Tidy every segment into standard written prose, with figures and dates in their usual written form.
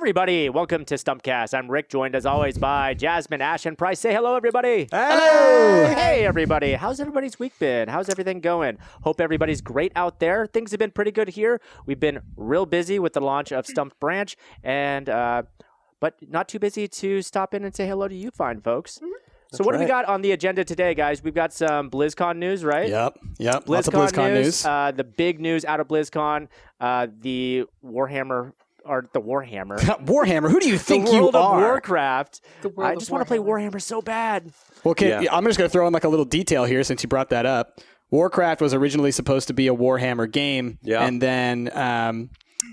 everybody. Welcome to Stumptcast. I'm Rick, joined as always by Jasmine, Ash, and Price. Say hello, everybody. Hello. Hey, everybody. How's everybody's week been? How's everything going? Hope everybody's great out there. Things have been pretty good here. We've been real busy with the launch of Stumpt Branch, and but not too busy to stop in and say hello to you fine folks. Mm-hmm. So what do we got on the agenda today, guys? We've got some Blizzcon news, right? Yep. BlizzCon Lots of BlizzCon news. The big news out of BlizzCon, the Warhammer. Warhammer? Who do you think you are? The world of Warcraft. I just want to play Warhammer so bad. Well, okay, I'm just going to throw in like a little detail here since you brought that up. Warcraft was originally supposed to be a Warhammer game, and then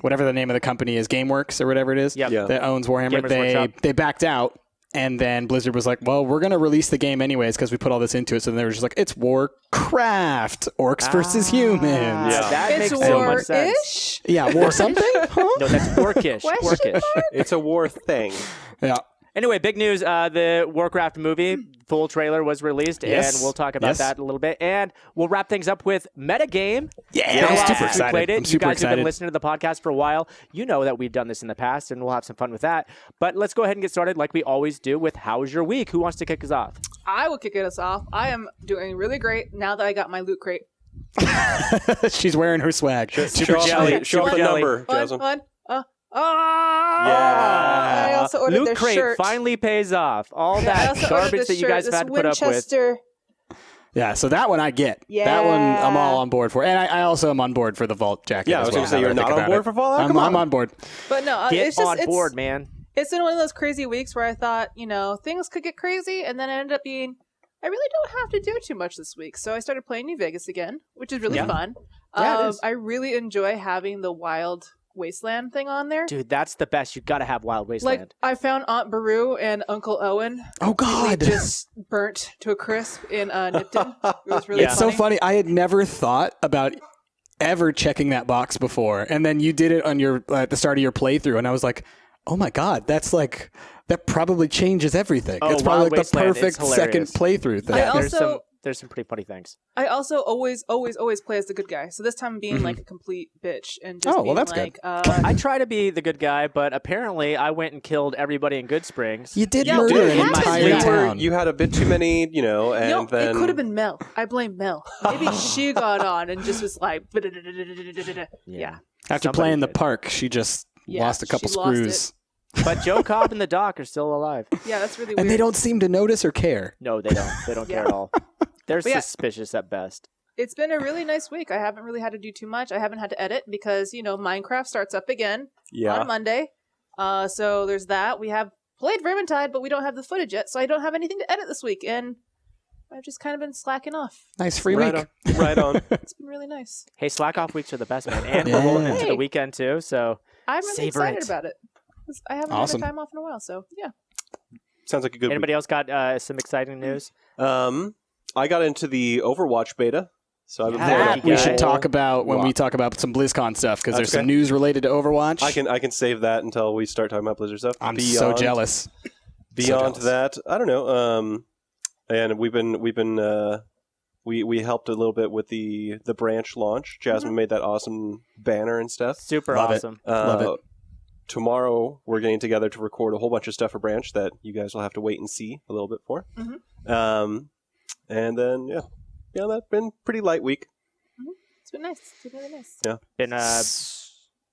whatever the name of the company is, GameWorks or whatever it is, that owns Warhammer, they backed out. And then Blizzard was like, well, we're going to release the game anyways because we put all this into it. So then they were just like, it's Warcraft. Orcs versus humans. Yeah, that makes so much sense. Yeah, war something? Huh? No, that's orcish. Orcish. It's a war thing. Yeah. Anyway, big news. The Warcraft movie, full trailer was released, and we'll talk about that in a little bit. And we'll wrap things up with Metagame. Yeah, I'm super excited. You guys have been listening to the podcast for a while. You know that we've done this in the past, and we'll have some fun with that. But let's go ahead and get started like we always do with How's Your Week? Who wants to kick us off? I will kick us off. I am doing really great now that I got my loot crate. She's wearing her swag. Super jelly. Show off the number, Jasmine. I also ordered Loot crate shirt. finally pays off. All that garbage that you guys have had to put up with. Yeah, so that one I get. Yeah. That one I'm all on board for. And I also am on board for the Vault jacket. Yeah, I was going to say you're not on board for Fallout? I'm on board. But no, it's on board, man. It's been one of those crazy weeks where I thought, things could get crazy, and then it ended up being, I really don't have to do too much this week. So I started playing New Vegas again, which is really fun. Yeah, it is. I really enjoy having the Wild Wasteland thing on there. Dude, that's the best. You got to have Wild Wasteland. Like, I found Aunt Beru and Uncle Owen. Oh, God. Just burnt to a crisp in Nipton. It was really funny. So funny. I had never thought about ever checking that box before. And then you did it on your at the start of your playthrough. And I was like, oh, my God, that probably changes everything. It's probably like the perfect second playthrough thing. Yeah, there's some pretty funny things. I also always play as the good guy. So this time I'm being like a complete bitch and just being that's like, good. I try to be the good guy, but apparently I went and killed everybody in Good Springs. You did murder an entire town. You had a bit too many, and then... it could have been Mel. I blame Mel. Maybe she got on and just was like... Yeah. After playing the park, she just lost a couple screws. But Joe Cobb and the Doc are still alive. Yeah, that's really weird. And they don't seem to notice or care. No, they don't. They don't care at all. They're suspicious at best. It's been a really nice week. I haven't really had to do too much. I haven't had to edit because, Minecraft starts up again on Monday. So there's that. We have played Vermintide, but we don't have the footage yet, so I don't have anything to edit this week. And I've just kind of been slacking off. Nice free week. Right on. It's been really nice. Hey, slack off weeks are the best, man. And we're rolling into the weekend, too, so I'm really excited about it. I haven't had a time off in a while, so yeah. Sounds like a good Anybody else got some exciting news? I got into the Overwatch beta. So I've been playing. We should talk about when we talk about some BlizzCon stuff because there's some news related to Overwatch. I can save that until we start talking about Blizzard stuff. I'm so jealous. Beyond that, I don't know. And we helped a little bit with the branch launch. Jasmine made that awesome banner and stuff. Super awesome. Love it. Tomorrow, we're getting together to record a whole bunch of stuff for Branch that you guys will have to wait and see a little bit for. Mm-hmm. And then, that's been a pretty light week. Mm-hmm. It's been nice. It's been really nice. Yeah. Been,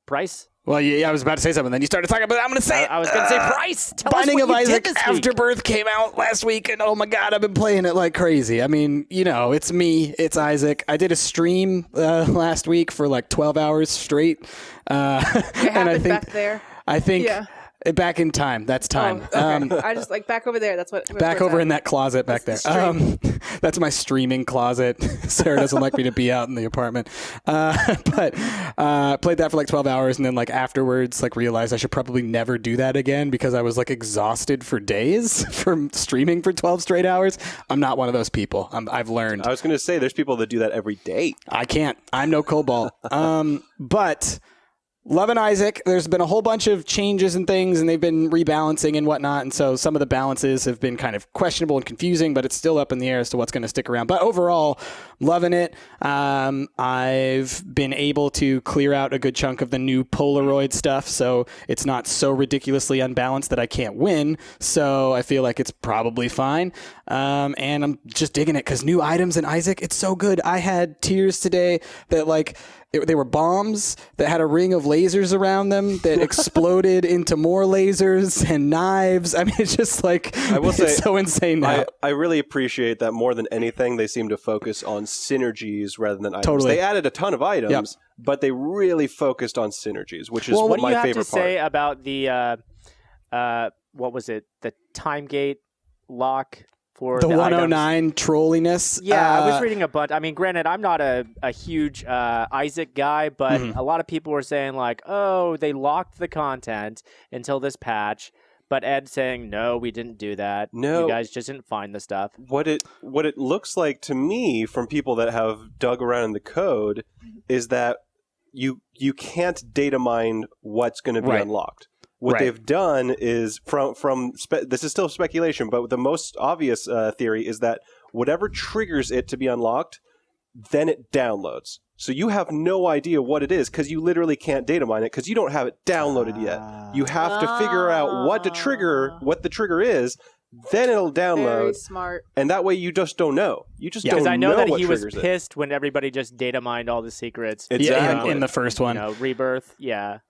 Bryce? Well, yeah, I was about to say something, then you started talking, but I'm going to say I was going to say, Bryce, tell Binding us what of you Isaac did this week. Afterbirth came out last week, and oh my God, I've been playing it like crazy. I mean, it's me, it's Isaac. I did a stream last week for like 12 hours straight. And I think back there. I think back in time. That's time. Oh, okay. I just like back over there. That's what. Back over in that closet back there. That's my streaming closet. Sarah doesn't like me to be out in the apartment. But played that for like 12 hours, and then like afterwards, like realized I should probably never do that again because I was like exhausted for days from streaming for 12 straight hours. I'm not one of those people. I've learned. I was going to say there's people that do that every day. I can't. I'm no Cobalt. But Loving Isaac. There's been a whole bunch of changes and things, and they've been rebalancing and whatnot. And so some of the balances have been kind of questionable and confusing, but it's still up in the air as to what's going to stick around. But overall, loving it. I've been able to clear out a good chunk of the new Polaroid stuff, so it's not so ridiculously unbalanced that I can't win. So I feel like it's probably fine. And I'm just digging it because new items in Isaac, it's so good. I had tiers today that like... They were bombs that had a ring of lasers around them that exploded into more lasers and knives. I mean, it's just like, I will say, it's so insane now. I really appreciate that more than anything. They seem to focus on synergies rather than items. Totally. They added a ton of items, but they really focused on synergies, which is my favorite part. What do you have to say about the, what was it, the time gate lock? For the 109 items. Trolliness. Yeah, I was reading a bunch. I mean, granted, I'm not a huge Isaac guy, but a lot of people were saying like, oh, they locked the content until this patch. But Ed saying, no, we didn't do that. No, you guys just didn't find the stuff. What it looks like to me from people that have dug around in the code is that you can't data mine what's going to be unlocked. What they've done is this is still speculation, but the most obvious theory is that whatever triggers it to be unlocked, then it downloads. So you have no idea what it is because you literally can't data mine it because you don't have it downloaded yet. You have to figure out what the trigger is. Then it'll download. Very smart. And that way you just don't know. You just don't know. Because I know that he was triggers pissed when everybody just data mined all the secrets. Exactly. In the first one. Rebirth. Yeah.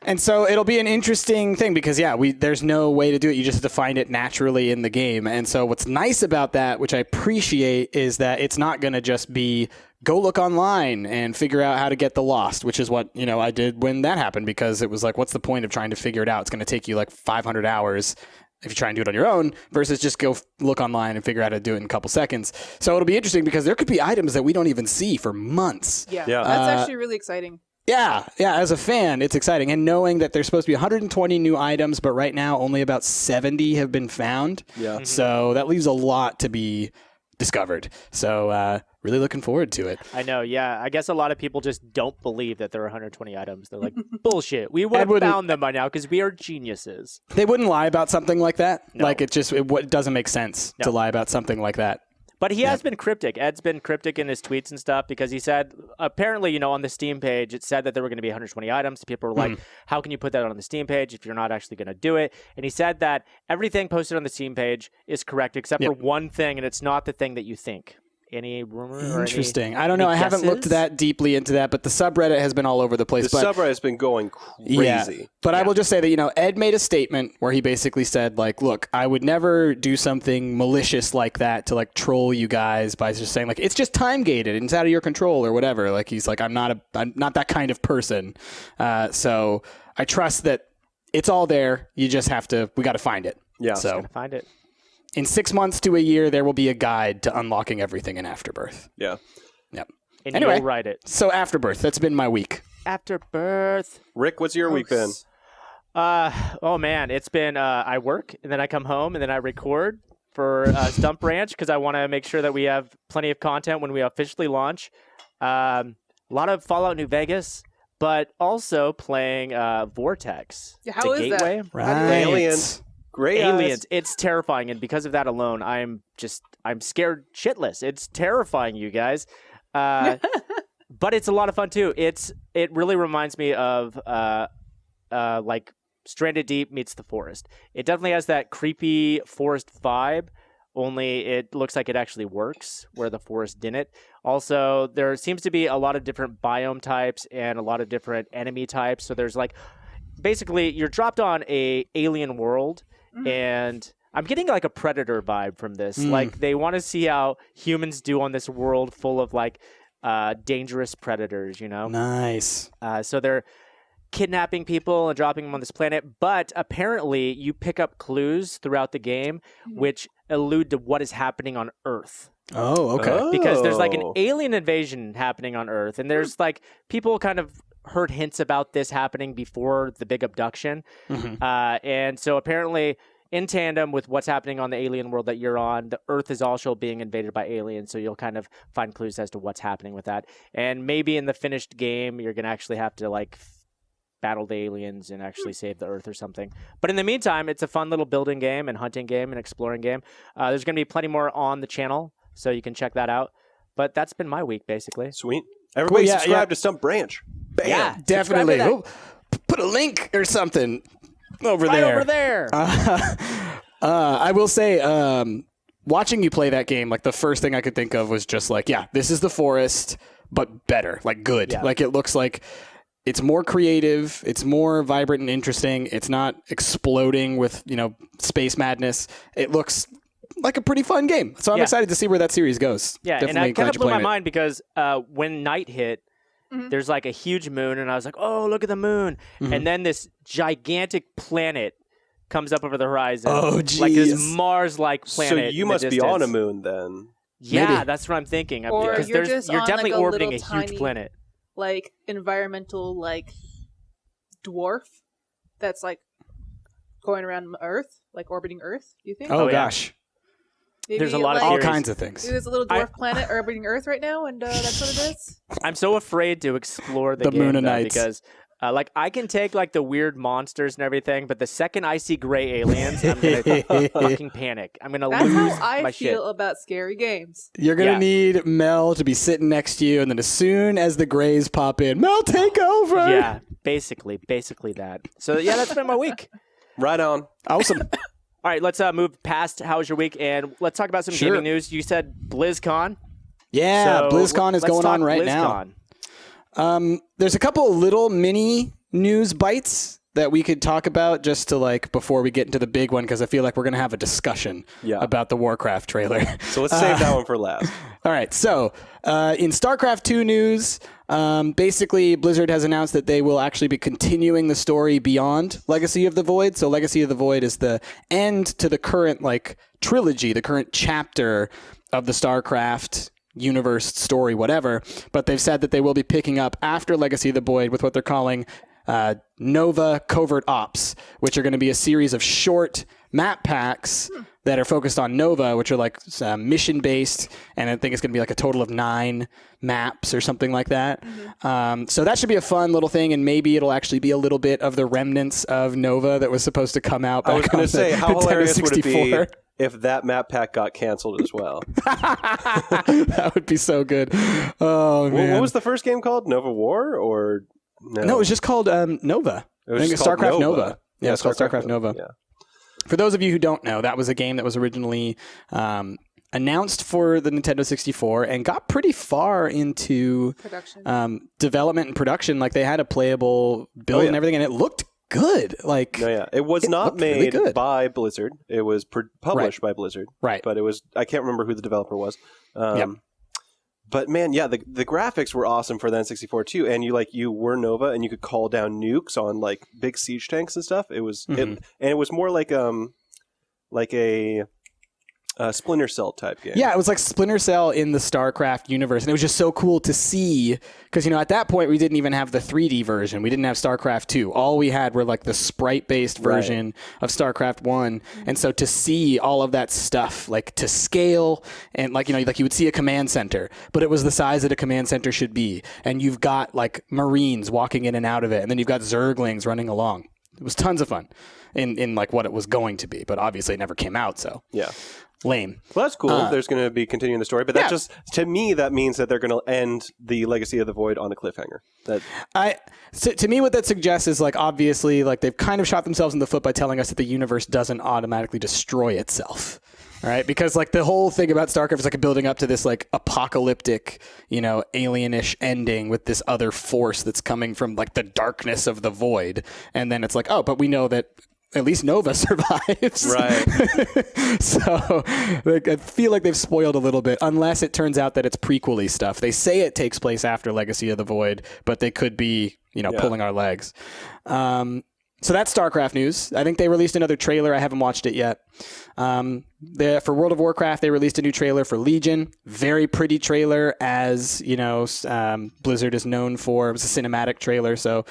And so it'll be an interesting thing because, there's no way to do it. You just have to find it naturally in the game. And so what's nice about that, which I appreciate, is that it's not going to just be go look online and figure out how to get the Lost, which is what, I did when that happened because it was like, what's the point of trying to figure it out? It's going to take you like 500 hours if you try and do it on your own versus just go look online and figure out how to do it in a couple seconds. So it'll be interesting because there could be items that we don't even see for months. Yeah. That's actually really exciting. Yeah, as a fan, it's exciting. And knowing that there's supposed to be 120 new items, but right now only about 70 have been found. Yeah. So that leaves a lot to be discovered. So really looking forward to it. I know, yeah. I guess a lot of people just don't believe that there are 120 items. They're like, bullshit. We would have found them by now because we are geniuses. They wouldn't lie about something like that. No. Like, it doesn't make sense to lie about something like that. But he has been cryptic. Ed's been cryptic in his tweets and stuff because he said, apparently, on the Steam page, it said that there were going to be 120 items. People were like, how can you put that on the Steam page if you're not actually going to do it? And he said that everything posted on the Steam page is correct except for one thing, and it's not the thing that you think. Any rumor? Interesting. I don't know. I haven't looked that deeply into that, but the subreddit has been all over the place. The subreddit has been going crazy. Yeah, but I will just say that, Ed made a statement where he basically said, like, look, I would never do something malicious like that to, like, troll you guys by just saying, like, it's just time gated and it's out of your control or whatever. Like, he's like, I'm not that kind of person. So I trust that it's all there. You just we got to find it. Yeah. So got to find it. In 6 months to a year, there will be a guide to unlocking everything in Afterbirth. Yeah. Yep. And you'll write it. So Afterbirth, that's been my week. Afterbirth. Rick, what's your week been? Oh man, it's been I work and then I come home and then I record for Stumpt Branch because I want to make sure that we have plenty of content when we officially launch. A lot of Fallout New Vegas, but also playing Vortex. Yeah, how is Gateway. that? Right. Aliens. Great Aliens. eyes. It's terrifying, and because of that alone, I'm scared shitless. It's terrifying, you guys. But it's a lot of fun too. It really reminds me of like Stranded Deep meets The Forest. It definitely has that creepy forest vibe, only it looks like it actually works where The Forest didn't. Also, there seems to be a lot of different biome types and a lot of different enemy types. So there's like basically you're dropped on a alien world. And I'm getting like a Predator vibe from this. Like they want to see how humans do on this world full of like dangerous predators, Nice. So they're kidnapping people and dropping them on this planet. But apparently you pick up clues throughout the game which allude to what is happening on Earth. Oh, okay. Because there's like an alien invasion happening on Earth. And there's like people kind of heard hints about this happening before the big abduction. And so apparently in tandem with what's happening on the alien world that you're on, the Earth is also being invaded by aliens. So you'll kind of find clues as to what's happening with that. And maybe in the finished game, you're going to actually have to like battle the aliens and actually save the Earth or something. But in the meantime, it's a fun little building game and hunting game and exploring game. There's going to be plenty more on the channel, so you can check that out. But that's been my week, basically. Sweet. Everybody subscribe to Stumpt Branch. Bam. Yeah, definitely. We'll put a link or something over there. Right over there. I will say, watching you play that game, like the first thing I could think of was just like, yeah, this is the forest, but better, like good. Yeah. Like it looks like it's more creative, it's more vibrant and interesting. It's not exploding with, space madness. It looks like a pretty fun game. So I'm excited to see where that series goes. Yeah, Definitely and I kind of blew my mind because when night hit, there's like a huge moon, and I was like, oh, look at the moon. And then this gigantic planet comes up over the horizon. Oh, geez. Like this Mars-like planet. So you must be on a moon then. Yeah, Maybe. that's what I'm thinking. Or because you're definitely like orbiting a tiny, huge planet. Like environmental, like dwarf that's like going around Earth, like orbiting Earth. Do you think? Oh gosh. Maybe there's a lot of all kinds of things. There's a little dwarf planet orbiting Earth right now, and that's what it is. I'm so afraid to explore the game Moon of though, Nights. because like I can take like the weird monsters and everything, but the second I see gray aliens, I'm gonna fucking panic. I'm gonna That's lose how I my feel shit. about scary games. You're going to need Mel to be sitting next to you, and then as soon as the grays pop in, Mel, take over! Yeah, basically that. So yeah, that's been my week. Right on. Awesome. All right, let's move past how was your week, and let's talk about some gaming news. You said BlizzCon. Yeah, so BlizzCon is going on right BlizzCon. now. There's a couple of little mini news bites that we could talk about just to like before we get into the big one, because I feel like we're going to have a discussion about the Warcraft trailer. So let's save that one for last. All right. So in StarCraft 2 news, basically Blizzard has announced that they will actually be continuing the story beyond Legacy of the Void. So Legacy of the Void is the end to the current like trilogy, the current chapter of the StarCraft universe, story, whatever. But they've said that they will be picking up after Legacy of the Void with what they're calling Nova Covert Ops, which are going to be a series of short map packs that are focused on Nova, which are like mission-based, and I think it's going to be like a total of 9 maps or something like that. So that should be a fun little thing, and maybe it'll actually be a little bit of the remnants of Nova that was supposed to come out back I was going to say, how hilarious would it be 64. if that map pack got canceled as well? That would be so good. Oh, man. What was the first game called? Nova War? Or No, it was just called Nova. It was I think just it's called StarCraft Nova. Nova. Yeah, it's called StarCraft Nova. Yeah. For those of you who don't know, that was a game that was originally announced for the Nintendo 64 and got pretty far into Production. development and production. Like they had a playable build and everything, and it looked good. Like it was not made really by Blizzard. It was published by Blizzard. Right. But it was, I can't remember who the developer was. But man, yeah, the graphics were awesome for the N64 too, and you were Nova, and you could call down nukes on like big siege tanks and stuff. It was, and it was more like a Splinter Cell type game. Yeah, it was like Splinter Cell in the StarCraft universe, and it was just so cool to see because at that point we didn't even have the 3D version. We didn't have StarCraft 2. All we had were like the sprite-based version of StarCraft 1, and so to see all of that stuff like to scale and like you would see a command center, but it was the size that a command center should be, and you've got like Marines walking in and out of it, and then you've got Zerglings running along. It was tons of fun in like what it was going to be, but obviously it never came out. So yeah. Lame. Well, that's cool. There's going to be continuing the story, but that just, to me, that means that they're going to end the Legacy of the Void on a cliffhanger. To me, what that suggests is like obviously like they've kind of shot themselves in the foot by telling us that the universe doesn't automatically destroy itself. All right, because like the whole thing about StarCraft is like building up to this like apocalyptic, alienish ending with this other force that's coming from like the darkness of the void, and then it's like, oh, but we know that at least Nova survives. Right. So like, I feel like they've spoiled a little bit, unless it turns out that it's prequel-y stuff. They say it takes place after Legacy of the Void, but they could be, pulling our legs. So that's StarCraft news. I think they released another trailer. I haven't watched it yet. For World of Warcraft, they released a new trailer for Legion. Very pretty trailer, as Blizzard is known for. It was a cinematic trailer, so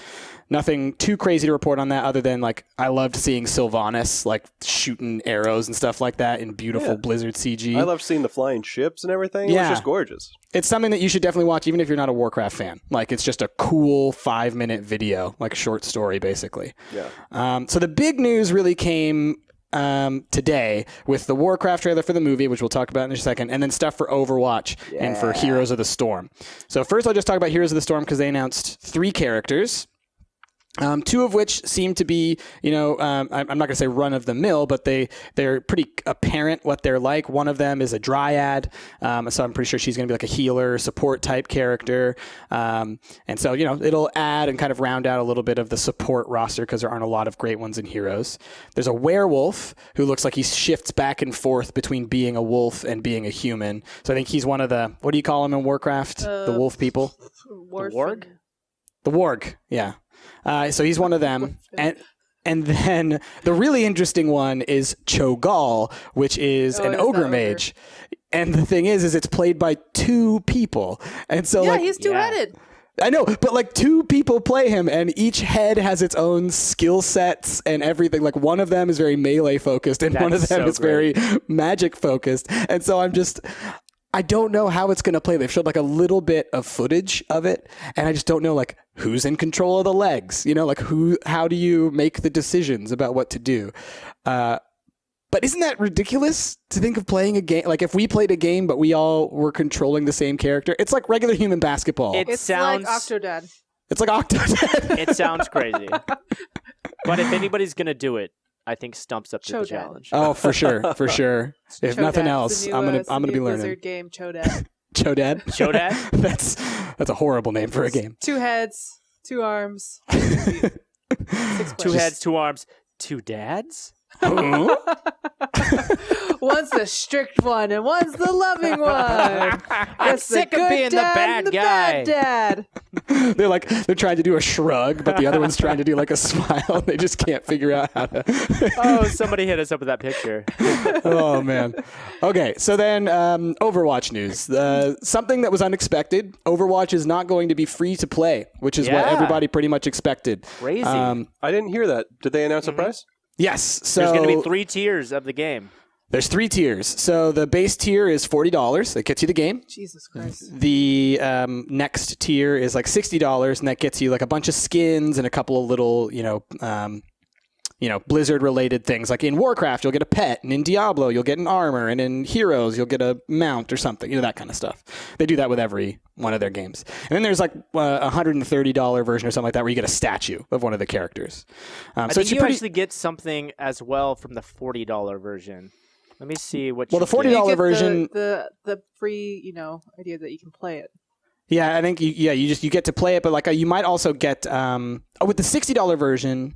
nothing too crazy to report on that, other than I loved seeing Sylvanas shooting arrows and stuff like that in beautiful Blizzard CG. I loved seeing the flying ships and everything. It was just gorgeous. It's something that you should definitely watch, even if you're not a Warcraft fan. It's just a cool 5-minute video, a short story, basically. Yeah. So the big news really came today with the Warcraft trailer for the movie, which we'll talk about in a second, and then stuff for Overwatch and for Heroes of the Storm. So first I'll just talk about Heroes of the Storm because they announced 3 characters. 2 of which seem to be, I'm not going to say run-of-the-mill, but they're pretty apparent what they're like. One of them is a Dryad, so I'm pretty sure she's going to be a healer, support-type character. And so, it'll add and kind of round out a little bit of the support roster because there aren't a lot of great ones in Heroes. There's a werewolf who looks like he shifts back and forth between being a wolf and being a human. So I think he's one of the, what do you call them in Warcraft? The wolf people? The warg? The warg, yeah. So he's one of them. And then the really interesting one is Cho'Gall, which is an ogre mage. And the thing is it's played by 2 people. And so he's two-headed. I know, but 2 people play him, and each head has its own skill sets and everything. One of them is very melee focused, and one of them is very magic focused. And so I don't know how it's going to play. They've showed a little bit of footage of it, and I just don't know who's in control of the legs. How do you make the decisions about what to do? But isn't that ridiculous to think of playing a game? If we played a game, but we all were controlling the same character, it's like regular human basketball. It sounds like Octodad. It's like Octodad. It sounds crazy. But if anybody's going to do it, I think Stumpt's up to the challenge. Oh, for sure, for sure. If nothing else, I'm gonna be learning. Blizzard game, Chodad. Chodad. Chodad. That's a horrible name for a game. 2 heads, 2 arms. 6 2 heads, 2 arms, 2 dads. One's the strict one and one's the loving one. I'm sick of being the bad guy. Bad dad. They're trying to do a shrug, but the other one's trying to do a smile. They just can't figure out how to. Oh, somebody hit us up with that picture. Oh man. Okay, so then Overwatch news. Something that was unexpected. Overwatch is not going to be free to play, which is what everybody pretty much expected. Crazy. I didn't hear that. Did they announce a price? Yes. So there's going to be 3 tiers of the game. There's 3 tiers. So the base tier is $40. That gets you the game. Jesus Christ. The next tier is $60, and that gets you a bunch of skins and a couple of little, Blizzard-related things. Like in Warcraft, you'll get a pet, and in Diablo, you'll get an armor, and in Heroes, you'll get a mount or something. That kind of stuff. They do that with every one of their games. And then there's a $130 version or something like that where you get a statue of one of the characters. I think you actually get something as well from the $40 version. Let me see what. Well, the $40 version, the free, idea that you can play it. Yeah, I think you get to play it, but you might also get with the $60 version.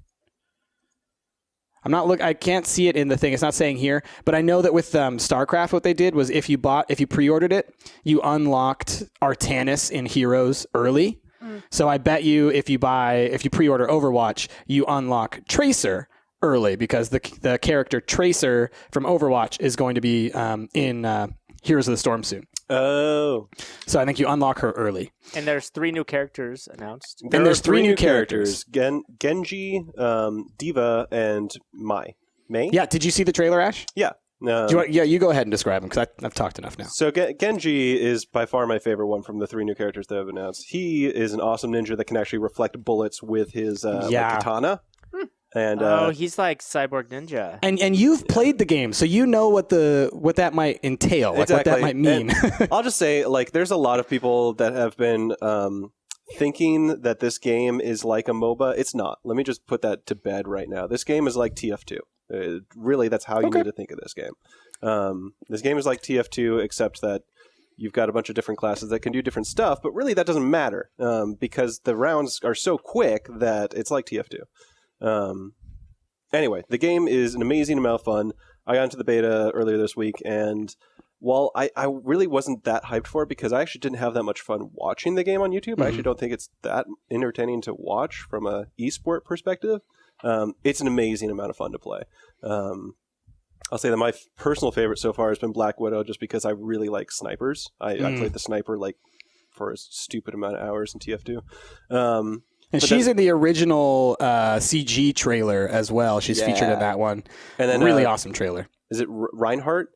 I can't see it in the thing. It's not saying here, but I know that with Starcraft, what they did was if you pre-ordered it, you unlocked Artanis in Heroes early. So I bet you if you pre-order Overwatch, you unlock Tracer early because the character Tracer from Overwatch is going to be in Heroes of the Storm soon. Oh. So I think you unlock her early. And there's 3 new characters announced. And there's 3 new characters. Genji, Diva, and Mai. May? Yeah, did you see the trailer, Ash? Yeah. You go ahead and describe him because I've talked enough now. So Genji is by far my favorite one from the 3 new characters that have announced. He is an awesome ninja that can actually reflect bullets with his katana. And he's like Cyborg Ninja. And you've played the game, so you know what that might entail, what that might mean. I'll just say, there's a lot of people that have been thinking that this game is like a MOBA. It's not. Let me just put that to bed right now. This game is like TF2. Really, that's how you need to think of this game. This game is like TF2, except that you've got a bunch of different classes that can do different stuff, but really that doesn't matter because the rounds are so quick that it's like TF2. Anyway, the game is an amazing amount of fun. I got into the beta earlier this week, and while I really wasn't that hyped for it because I actually didn't have that much fun watching the game on YouTube, I actually don't think it's that entertaining to watch from a esport perspective. It's an amazing amount of fun to play. I'll say that my personal favorite so far has been Black Widow, just because I really like snipers. I played the sniper like for a stupid amount of hours in TF2. And she's in the original CG trailer as well. She's featured in that one. And then really awesome trailer. Is it Reinhardt?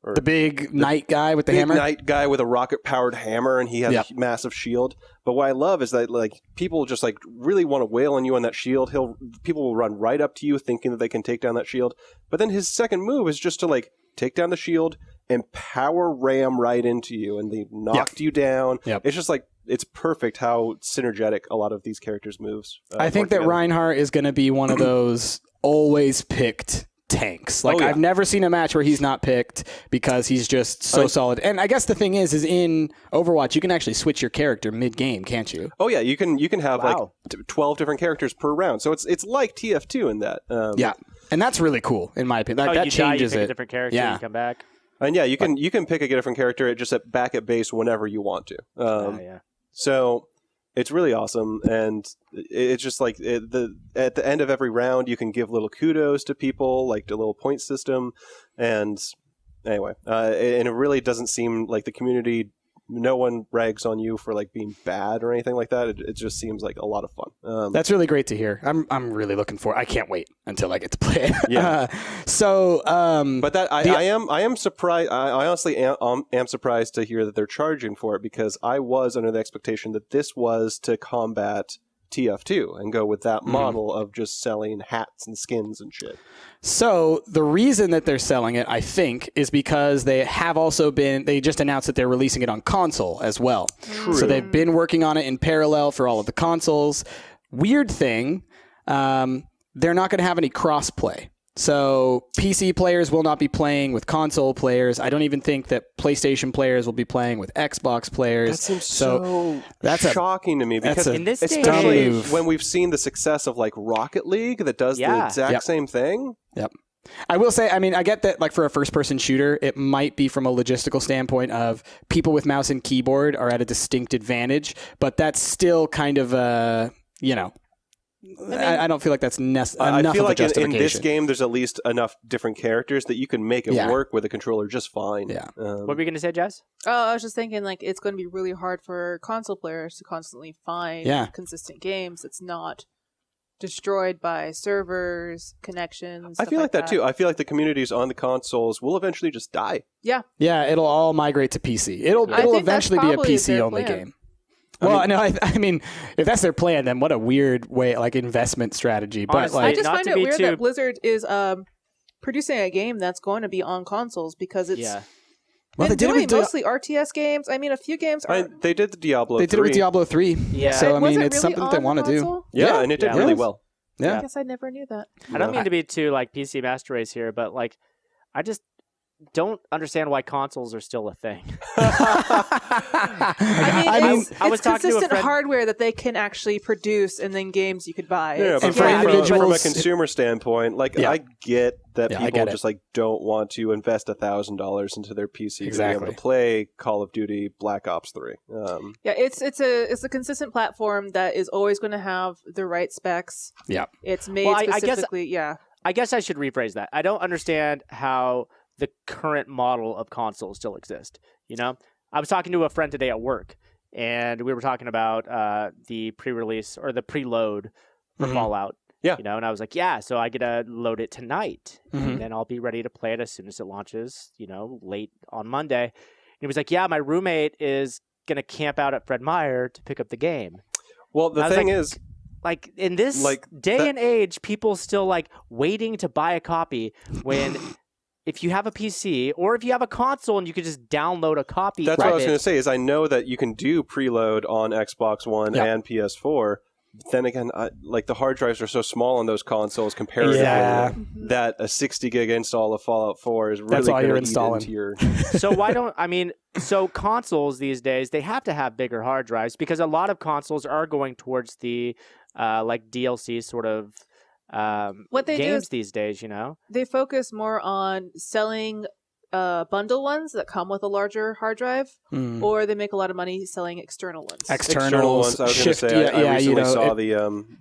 The big knight guy with the hammer? Knight guy with a rocket-powered hammer, and he has a massive shield. But what I love is that like people just like really want to wail on you on that shield. People will run right up to you thinking that they can take down that shield. But then his second move is just to like take down the shield and power ram right into you, and they knocked you down. It's just like it's perfect how synergetic a lot of these characters' moves. I think that Reinhardt is going to be one of those always picked tanks. Like I've never seen a match where he's not picked because he's just so solid. And I guess the thing is in Overwatch you can actually switch your character mid-game, can't you? Oh yeah, you can have like 12 different characters per round. So it's like TF2 in that. And that's really cool in my opinion. That changes you pick it. A different character, you come back. And you can pick a different character back at base whenever you want to. So it's really awesome, and it's just like at the end of every round, you can give little kudos to people, like a little point system. And anyway, and it really doesn't seem like the community. No one rags on you for like being bad or anything like that. It just seems like a lot of fun. That's really great to hear. I'm really looking for. I can't wait until I get to play it. But that I am surprised. I honestly am surprised to hear that they're charging for it, because I was under the expectation that this was to combat TF2 and go with that model of just selling hats and skins and shit. So the reason that they're selling it, I think, is because they just announced that they're releasing it on console as well. True. So they've been working on it in parallel for all of the consoles. Weird thing, they're not going to have any cross-play. So PC players will not be playing with console players. I don't even think that PlayStation players will be playing with Xbox players. That seems so shocking to me, because in this especially when we've seen the success of like Rocket League that does the exact same thing. Yep. I will say, I mean, I get that like for a first-person shooter, it might be from a logistical standpoint of people with mouse and keyboard are at a distinct advantage, but that's still kind of I don't feel like that's enough I feel of like a justification. in this game, there's at least enough different characters that you can make it work with a controller just fine. Yeah. What were you going to say, Jess? Oh, I was just thinking like it's going to be really hard for console players to constantly find consistent games that's not destroyed by servers, connections. I feel like that too. I feel like the communities on the consoles will eventually just die. Yeah. Yeah, it'll all migrate to PC. It'll eventually be a PC-only game. Well, I mean, if that's their plan, then what a weird way, like investment strategy. But honestly, I just find it weird that Blizzard is producing a game that's going to be on consoles, because it's been doing mostly RTS games. I mean, a few games are. They did the Diablo 3. They did it with Diablo 3. Yeah. So, I mean, it's really something that they want to do. Yeah, and it did really well. Yeah. I guess I never knew that. I don't mean to be too like PC master race here, but like, I just don't understand why consoles are still a thing. I mean, I was talking to a friend. Hardware that they can actually produce, and then games you could buy. Yeah, but from a consumer standpoint, like I get that people just like don't want to invest $1,000 into their PC to be able to play Call of Duty Black Ops 3. It's a consistent platform that is always going to have the right specs. Yeah, it's made specifically. I guess I should rephrase that. I don't understand how the current model of consoles still exist. You know, I was talking to a friend today at work, and we were talking about the pre-release or the preload for Fallout. Yeah, you know, and I was like, so I get to load it tonight, and then I'll be ready to play it as soon as it launches. You know, late on Monday. And he was like, my roommate is gonna camp out at Fred Meyer to pick up the game. Well, the thing is, like in this day and age, people still like waiting to buy a copy when. If you have a PC or if you have a console and you can just download a copy. That's what I was going to say. Is I know that you can do preload on Xbox One and PS4. Then again, like the hard drives are so small on those consoles comparatively that a 60 gig install of Fallout 4 is really going to eat into your. So consoles these days, they have to have bigger hard drives because a lot of consoles are going towards the like DLC sort of. What they games do these days, you know, they focus more on selling bundle ones that come with a larger hard drive, or they make a lot of money selling external ones. External ones. I was going to say, I recently saw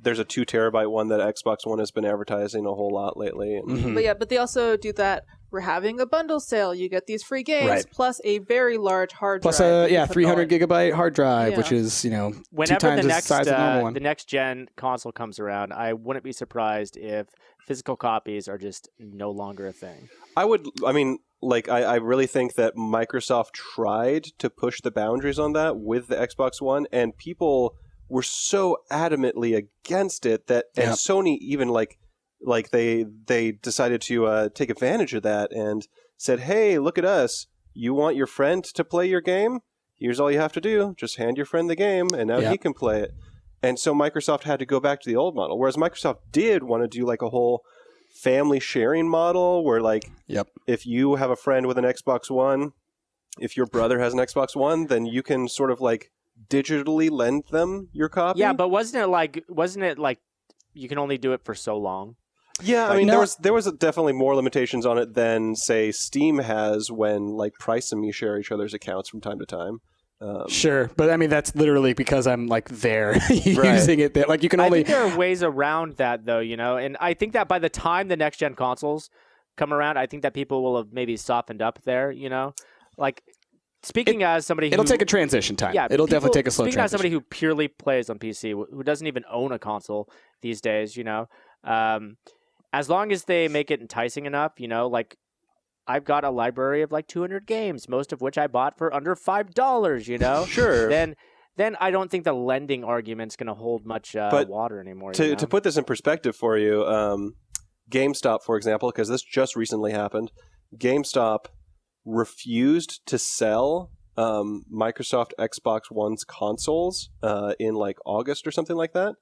there's a 2 terabyte one that Xbox One has been advertising a whole lot lately. And... But they also do that. We're having a bundle sale. You get these free games plus a very large hard drive. Plus a 300 gigabyte hard drive, which is, whenever 2 times the size of the normal one. The next gen console comes around, I wouldn't be surprised if physical copies are just no longer a thing. I really think that Microsoft tried to push the boundaries on that with the Xbox One, and people were so adamantly against it that, and Sony even they decided to take advantage of that and said, hey, look at us. You want your friend to play your game? Here's all you have to do. Just hand your friend the game, and now he can play it. And so Microsoft had to go back to the old model, whereas Microsoft did want to do like a whole family sharing model where if you have a friend with an Xbox One, if your brother has an Xbox One, then you can sort of digitally lend them your copy. Yeah, but wasn't it like you can only do it for so long? Yeah, there was definitely more limitations on it than, say, Steam has when Price and me share each other's accounts from time to time. Sure, but that's literally because I'm there using it. There, you can only. I think there are ways around that, though, and I think that by the time the next gen consoles come around, I think that people will have maybe softened up there. Speaking as somebody, it'll take a transition time. Yeah, it'll definitely take a slow transition. Speaking as somebody who purely plays on PC, who doesn't even own a console these days, as long as they make it enticing enough, I've got a library of 200 games, most of which I bought for under $5, Sure. Then I don't think the lending argument's going to hold much water anymore. To put this in perspective for you, GameStop, for example, because this just recently happened, GameStop refused to sell Microsoft Xbox One's consoles in August or something like that,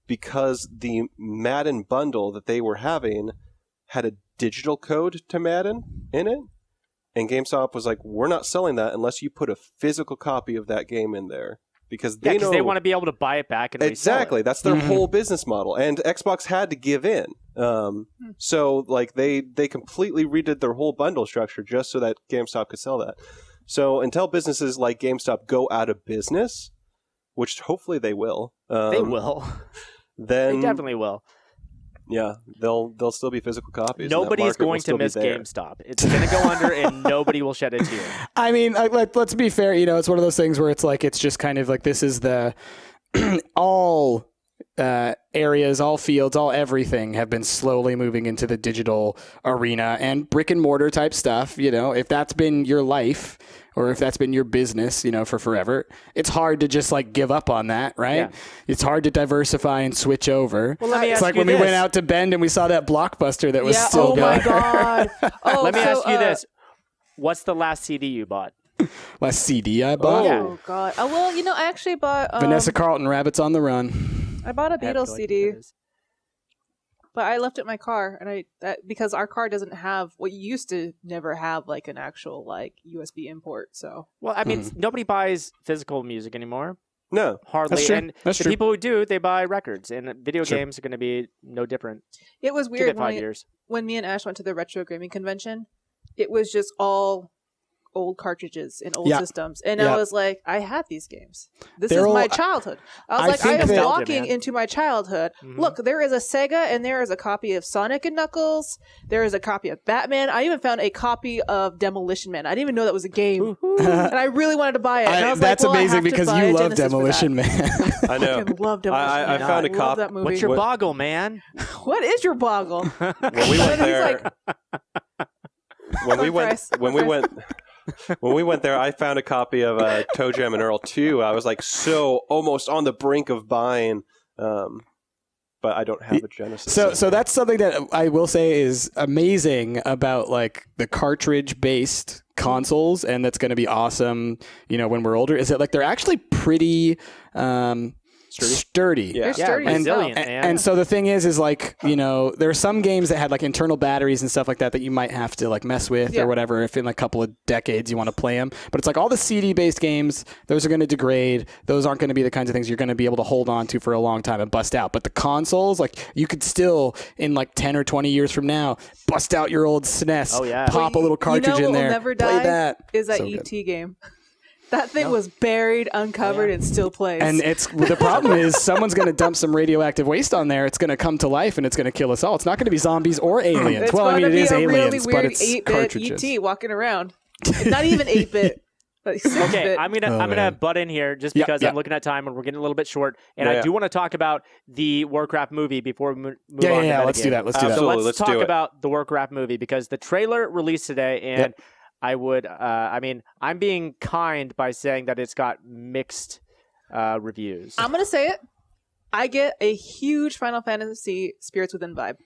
because the Madden bundle that they were having had a digital code to Madden in it. And GameStop was like, we're not selling that unless you put a physical copy of that game in there. Because they they want to be able to buy it back and exactly. resell it. That's their whole business model. And Xbox had to give in. So they completely redid their whole bundle structure just so that GameStop could sell that. So until businesses like GameStop go out of business, which hopefully they will. They will. Then they definitely will. Yeah, they'll still be physical copies. Nobody's going to miss GameStop. It's going to go under, and nobody will shed a tear. Let's be fair. It's one of those things where it's just kind of this is the all areas, all fields, all everything have been slowly moving into the digital arena and brick and mortar type stuff. If that's been your life or if that's been your business, for forever, it's hard to just give up on that, right? Yeah. It's hard to diversify and switch over. Well, let me ask it's you when we went out to Bend and we saw that Blockbuster that was still going. Oh my God. Let me ask you this. What's the last CD you bought? Last CD I bought? Oh, God. I actually bought... Vanessa Carlton, Rabbits on the Run. I bought a Beatles CD. But I left it in my car, and because our car doesn't have what you used to never have, an actual USB import. So nobody buys physical music anymore. No, hardly. That's true. And That's the true. people who do, they buy records, and video games are going to be no different. It was weird years. When me and Ash went to the retro gaming convention. It was just all old cartridges and old systems, and I was like, I had these games. This is my childhood. I was I am walking into my childhood. Look, there is a Sega, and there is a copy of Sonic and Knuckles. There is a copy of Batman. I even found a copy of Demolition Man. I didn't even know that was a game, and I really wanted to buy it. And I was that's amazing because you love Demolition Man. I know. I love Demolition Man. I found a copy. What's your boggle, man? What is your boggle? When we went there, when we went there, I found a copy of Toe Jam and Earl 2. I was so almost on the brink of buying, but I don't have a Genesis. So that's something that I will say is amazing about the cartridge-based consoles, and that's going to be awesome, when we're older. Is that they're actually pretty sturdy. They're sturdy as resilient, hell. man. And so the thing is like, you know, there are some games that had like internal batteries and stuff like that you might have to like mess with or whatever if in a couple of decades you want to play them. But it's like all the CD-based games, those are going to degrade. Those aren't going to be the kinds of things you're going to be able to hold on to for a long time and bust out. But the consoles, like you could still, in like 10 or 20 years from now, bust out your old SNES, pop a little cartridge in there, will never play die that. Is that ET game. That thing was buried, uncovered, and still plays. And the problem is someone's going to dump some radioactive waste on there. It's going to come to life and it's going to kill us all. It's not going to be zombies or aliens. It's Well, I mean, it is aliens, really but it's 8-bit cartridges. ET walking around. Not even 8-bit. Like 6-bit. Okay, I'm gonna butt in here just because I'm looking at time and we're getting a little bit short, and I do want to talk about the Warcraft movie before we move on. Yeah, let's do that. Let's do that. So let's talk about the Warcraft movie because the trailer released today, and I would, I'm being kind by saying that it's got mixed reviews. I'm gonna say it. I get a huge Final Fantasy Spirits Within vibe.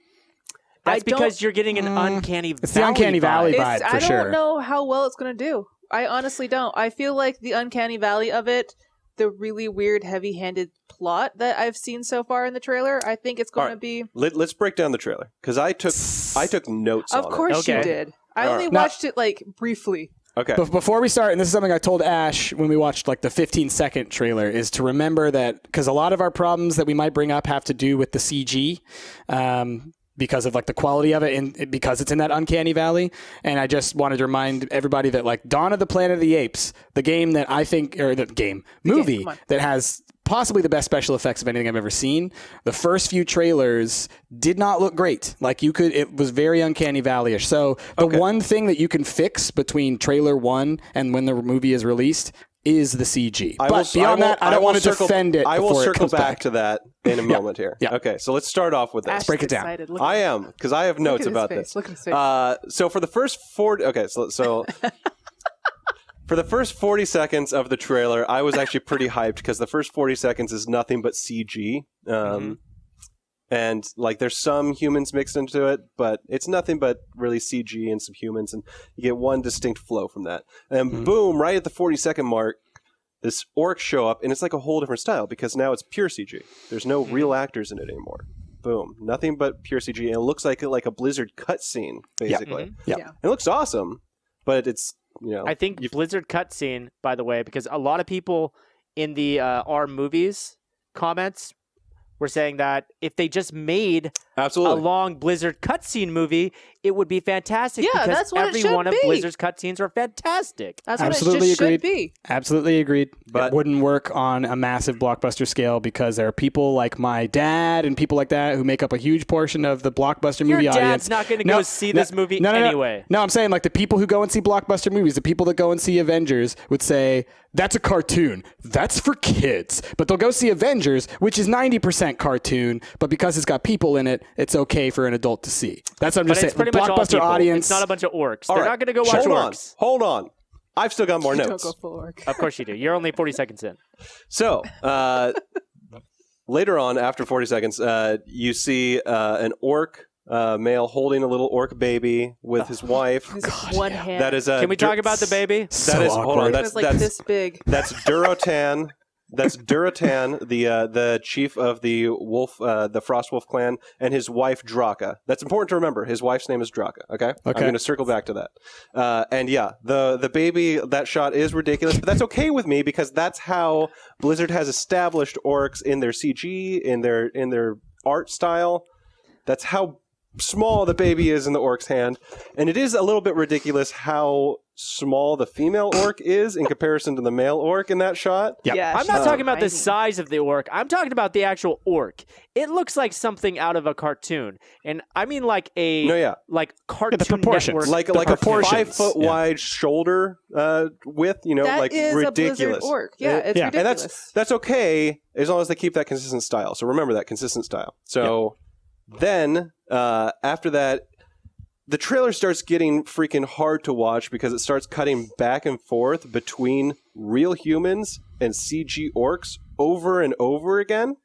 That's because you're getting an uncanny valley. It's the uncanny valley vibe for sure. I don't know how well it's gonna do. I honestly don't. I feel like the uncanny valley of it, the really weird, heavy-handed plot that I've seen so far in the trailer, I think it's going to be. Let's break down the trailer because I took notes. Of course you did. I only watched it like briefly. Okay. But before we start, and this is something I told Ash when we watched like the 15-second trailer, is to remember that because a lot of our problems that we might bring up have to do with the CG. Because of like the quality of it and because it's in that uncanny valley. And I just wanted to remind everybody that like Dawn of the Planet of the Apes, the game that I think, or the movie that has possibly the best special effects of anything I've ever seen. The first few trailers did not look great. Like it was very uncanny valley-ish. So the one thing that you can fix between trailer 1 and when the movie is released is the CG. But beyond that, I don't want to defend it. I will circle back to that in a moment here. Yeah. Okay, so let's start off with this. Ash break it down. I am, because I have notes about this. Look at his face. So for the first 40... Okay, so for the first 40 seconds of the trailer, I was actually pretty hyped because the first 40 seconds is nothing but CG. And like there's some humans mixed into it, but it's nothing but really CG and some humans, and you get one distinct flow from that. And boom, right at the 40-second mark, this orcs show up, and it's like a whole different style because now it's pure CG. There's no real actors in it anymore. Boom, nothing but pure CG, and it looks like a Blizzard cutscene basically. Yeah. It looks awesome, but it's I think Blizzard cutscene, by the way, because a lot of people in the our movies comments were saying that if they just made a long Blizzard cutscene movie, it would be fantastic. Yeah, because that's what every it should one of be. Blizzard's cutscenes are fantastic. That's what Absolutely it just agreed. should be. Absolutely agreed. But it wouldn't work on a massive blockbuster scale because there are people like my dad and people like that who make up a huge portion of the blockbuster movie audience. Your dad's not going to go see this movie anyway. No, I'm saying like the people who go and see blockbuster movies, the people that go and see Avengers would say, that's a cartoon. That's for kids. But they'll go see Avengers, which is 90% cartoon, but because it's got people in it, it's okay for an adult to see. That's what I'm just saying. The blockbuster audience. It's not a bunch of orcs. They're not going to go watch orcs. Hold on. I've still got more notes. Don't go full orc. Of course you do. You're only 40 seconds in. So, later on, after 40 seconds, you see an orc male holding a little orc baby with his wife. One hand. That is Can we talk about the baby? Hold on. It's like this big. That's Durotan. That's Durotan, the chief of the wolf, the Frostwolf clan, and his wife Draka. That's important to remember. His wife's name is Draka. Okay. I'm going to circle back to that. And yeah, the baby, that shot is ridiculous, but that's okay with me because that's how Blizzard has established orcs in their CG, in their art style. That's how small the baby is in the orc's hand, and it is a little bit ridiculous how small the female orc is in comparison to the male orc in that shot. Yeah, I'm not talking about the size of the orc. I'm talking about the actual orc. It looks like something out of a cartoon, and I mean like like Cartoon Network, like a 5-foot wide shoulder width. that like is ridiculous. A Blizzard orc. Yeah, it's ridiculous. And that's okay as long as they keep that consistent style. So remember that consistent style. So then after that, the trailer starts getting freaking hard to watch because it starts cutting back and forth between real humans and CG orcs over and over again.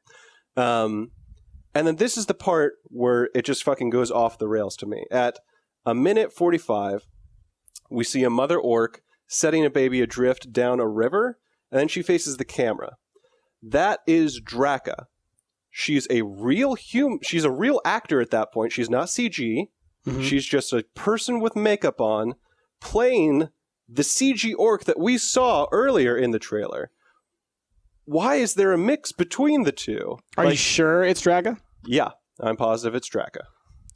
And then this is the part where it just fucking goes off the rails to me. At a minute 45, we see a mother orc setting a baby adrift down a river, and then she faces the camera. That is Draka. She's a real She's a real actor at that point. She's not CG. Mm-hmm. She's just a person with makeup on playing the CG orc that we saw earlier in the trailer. Why is there a mix between the two? Are you sure it's Draka? Yeah, I'm positive it's Draka.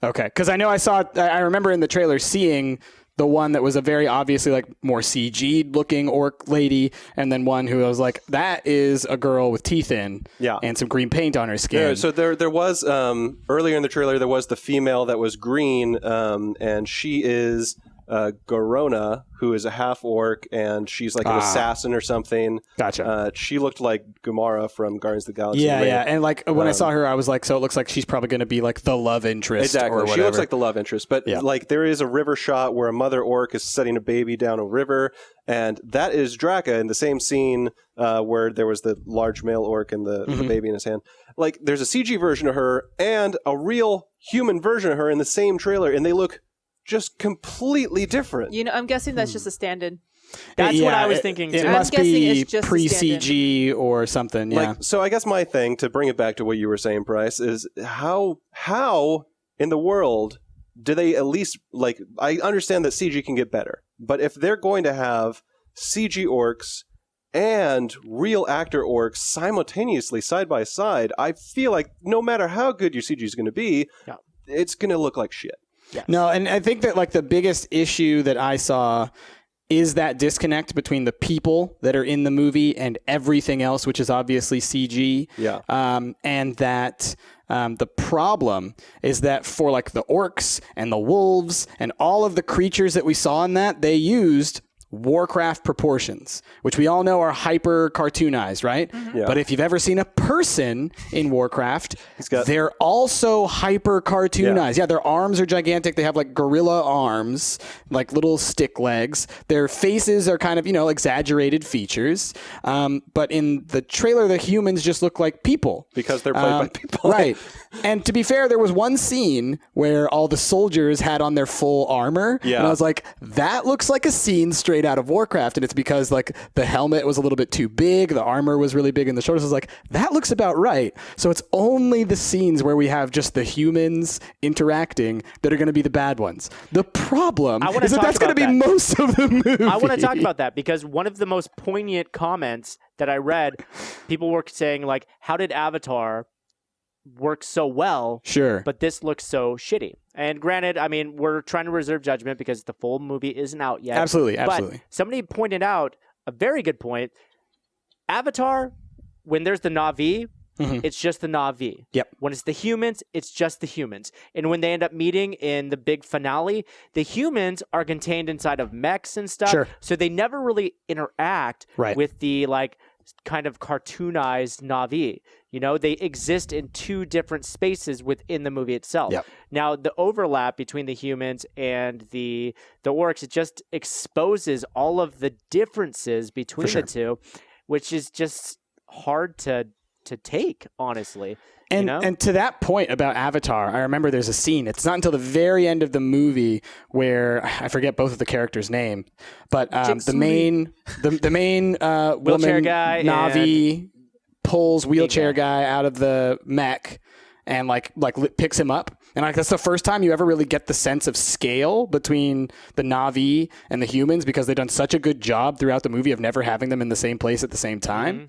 Okay, because I know I remember in the trailer seeing the one that was a very obviously like more CG looking orc lady, and then one who I was like, that is a girl with teeth in, and some green paint on her skin. Yeah, so there was earlier in the trailer there was the female that was green, and she is Garona, who is a half orc, and she's like an assassin or something. Gotcha. She looked like Gamora from Guardians of the Galaxy. Yeah, and like when I saw her, I was like, so it looks like she's probably going to be like the love interest. Exactly, or whatever. She looks like the love interest, but like there is a river shot where a mother orc is setting a baby down a river, and that is Draka in the same scene where there was the large male orc and the baby in his hand. Like there's a CG version of her and a real human version of her in the same trailer, and they look just completely different. You know, I'm guessing that's just a stand-in. That's what I was thinking too. It must be pre-CG or something. Yeah. Like, so I guess my thing, to bring it back to what you were saying, Bryce, is how in the world do they at least, like, I understand that CG can get better, but if they're going to have CG orcs and real actor orcs simultaneously side by side, I feel like no matter how good your CG is going to be, it's going to look like shit. Yes. No, and I think that like the biggest issue that I saw is that disconnect between the people that are in the movie and everything else, which is obviously CG. Yeah. And that the problem is that for like the orcs and the wolves and all of the creatures that we saw in that, they used Warcraft proportions, which we all know are hyper cartoonized, right? Mm-hmm. Yeah. But if you've ever seen a person in Warcraft, they're also hyper cartoonized. Yeah, their arms are gigantic. They have like gorilla arms, like little stick legs. Their faces are kind of, exaggerated features. But in the trailer, the humans just look like people. Because they're played by people. Right. And to be fair, there was one scene where all the soldiers had on their full armor. Yeah. And I was like, that looks like a scene straight out of Warcraft, and it's because like the helmet was a little bit too big, the armor was really big, and the shoulders was like, that looks about right. So it's only the scenes where we have just the humans interacting that are going to be the bad ones. The problem is that's going to be most of the movie. I want to talk about that because one of the most poignant comments that I read, people were saying like, how did Avatar works so well, sure, but this looks so shitty. And granted, I mean, we're trying to reserve judgment because the full movie isn't out yet. Absolutely. But somebody pointed out a very good point. Avatar, when there's the Na'vi, it's just the Na'vi. Yep. When it's the humans, it's just the humans. And when they end up meeting in the big finale, the humans are contained inside of mechs and stuff. Sure. So they never really interact with the like kind of cartoonized Na'vi. They exist in two different spaces within the movie itself. Yep. Now, the overlap between the humans and the orcs, it just exposes all of the differences between the two, which is just hard to take, honestly. And to that point about Avatar, I remember there's a scene. It's not until the very end of the movie where I forget both of the characters' name, but the main wheelchair woman guy Na'vi pulls wheelchair guy out of the mech and like picks him up. And like that's the first time you ever really get the sense of scale between the Na'vi and the humans, because they've done such a good job throughout the movie of never having them in the same place at the same time.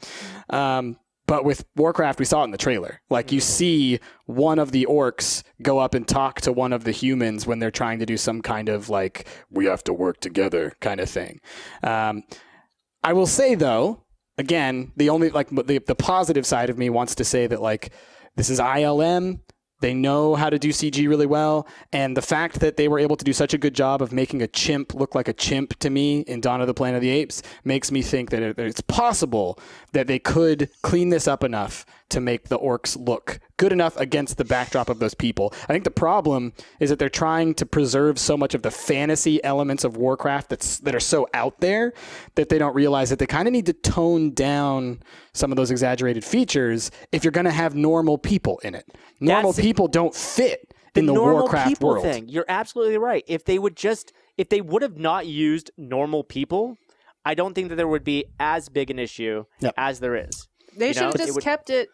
But with Warcraft, we saw it in the trailer. Like you see one of the orcs go up and talk to one of the humans when they're trying to do some kind of like, we have to work together kind of thing. I will say though, again, the only like the positive side of me wants to say that like this is ILM. They know how to do CG really well. And the fact that they were able to do such a good job of making a chimp look like a chimp to me in Dawn of the Planet of the Apes makes me think that it's possible that they could clean this up enough to make the orcs look good enough against the backdrop of those people. I think the problem is that they're trying to preserve so much of the fantasy elements of Warcraft that are so out there that they don't realize that they kind of need to tone down some of those exaggerated features if you're going to have normal people in it. Normal people don't fit in the Warcraft world. Thing. You're absolutely right. If they would have not used normal people, I don't think that there would be as big an issue as there is. They should have just kept it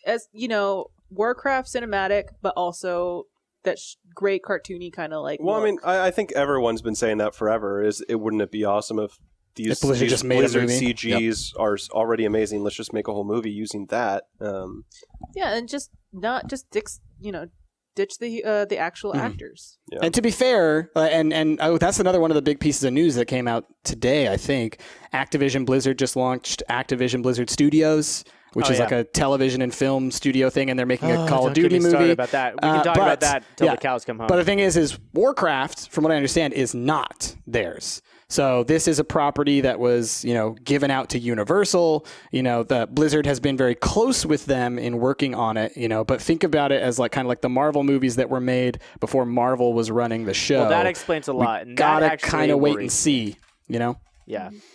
as, Warcraft cinematic, but also that great cartoony kind of like. Well, look. I mean, I think everyone's been saying that forever. Wouldn't it be awesome if these Blizzard CGs are already amazing? Let's just make a whole movie using that. Yeah, and just not just ditch the actual actors. Yeah. And to be fair, that's another one of the big pieces of news that came out today, I think. Activision Blizzard just launched Activision Blizzard Studios, which is like a television and film studio thing, and they're making a Call of Duty movie. About that. We can talk about that until the cows come home. But the thing is Warcraft, from what I understand, is not theirs. So this is a property that was, given out to Universal. The Blizzard has been very close with them in working on it, but think about it as kind of like the Marvel movies that were made before Marvel was running the show. Well, that explains a lot. And gotta kind of wait and see, Yeah.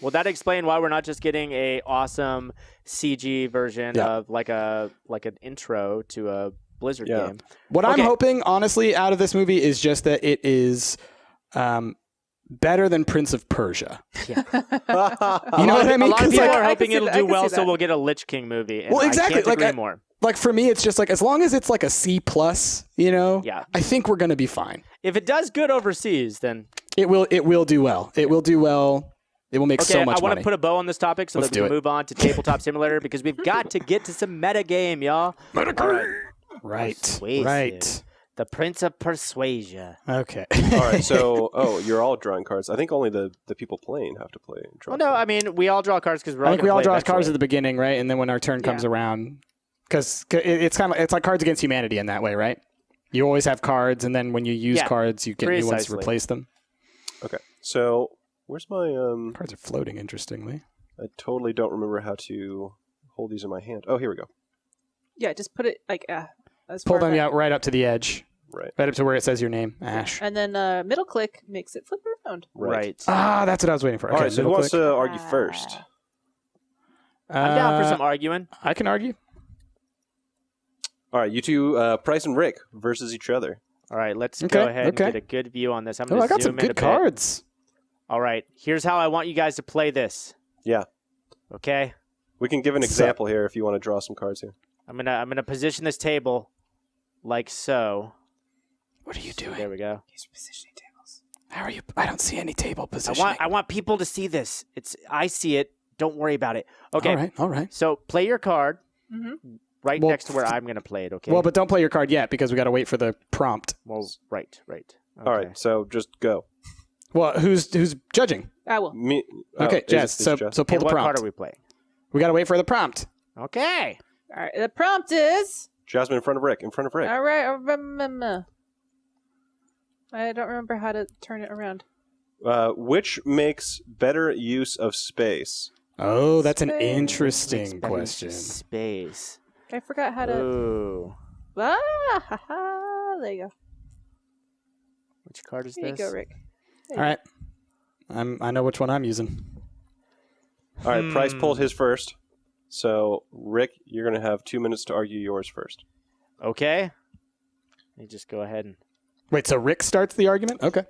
Well, that explains why we're not just getting a awesome CG version of like an intro to a Blizzard game. What I'm hoping, honestly, out of this movie is just that it is better than Prince of Persia. Yeah. You know what I mean? A lot of people are hoping it'll do well, so we'll get a Lich King movie. And exactly. I can't agree more. For me, it's just as long as it's a C+, yeah. I think we're going to be fine. If it does good overseas, then it will do well. It will do well. It will make so much money. I want to put a bow on this topic so that we can move on to Tabletop Simulator because we've got to get to some metagame, y'all. Metagame. Right. The Prince of Persuasion. Okay. All right. So, you're all drawing cards. I think only the people playing have to play. Well, no, I mean, we all draw cards because we're all. I think we all draw cards at the beginning, right? And then when our turn comes around, because it's like Cards Against Humanity in that way, right? You always have cards, and then when you use cards, you get new ones to replace them. Okay. So, where's my cards are floating? Interestingly, I totally don't remember how to hold these in my hand. Oh, here we go. Yeah, just put it pull them out right up to the edge. Right up to where it says your name, Ash. And then middle click makes it flip around. Right. That's what I was waiting for. Okay, all right, so who wants to argue first? I'm down for some arguing. I can argue. All right, you two, Price and Rick versus each other. All right, let's go ahead and get a good view on this. I'm going to zoom in a bit. I got some good cards. All right, here's how I want you guys to play this. Yeah. Okay? We can give an example here if you want to draw some cards here. I'm gonna position this table like so. What are you doing? There we go. He's positioning tables. How are you? I don't see any table positioning. I want people to see this. I see it. Don't worry about it. Okay. All right. So play your card next to where I'm gonna play it. Okay. Well, but don't play your card yet because we got to wait for the prompt. Well, right. Okay. All right. So just go. Well, who's judging? I will. Me. Okay, Jazz. So pull the prompt. What card are we playing? We got to wait for the prompt. Okay. All right. The prompt is Jasmine in front of Rick. All right. I don't remember how to turn it around. Which makes better use of space? Oh, that's an interesting question. Space. I forgot how to. Ooh. There you go. Which card is There this? you go, Rick. All right. I know which one I'm using. All right, Price pulled his first. So, Rick, you're going to have 2 minutes to argue yours first. Okay. Let me just go ahead and... Wait, so Rick starts the argument? Okay.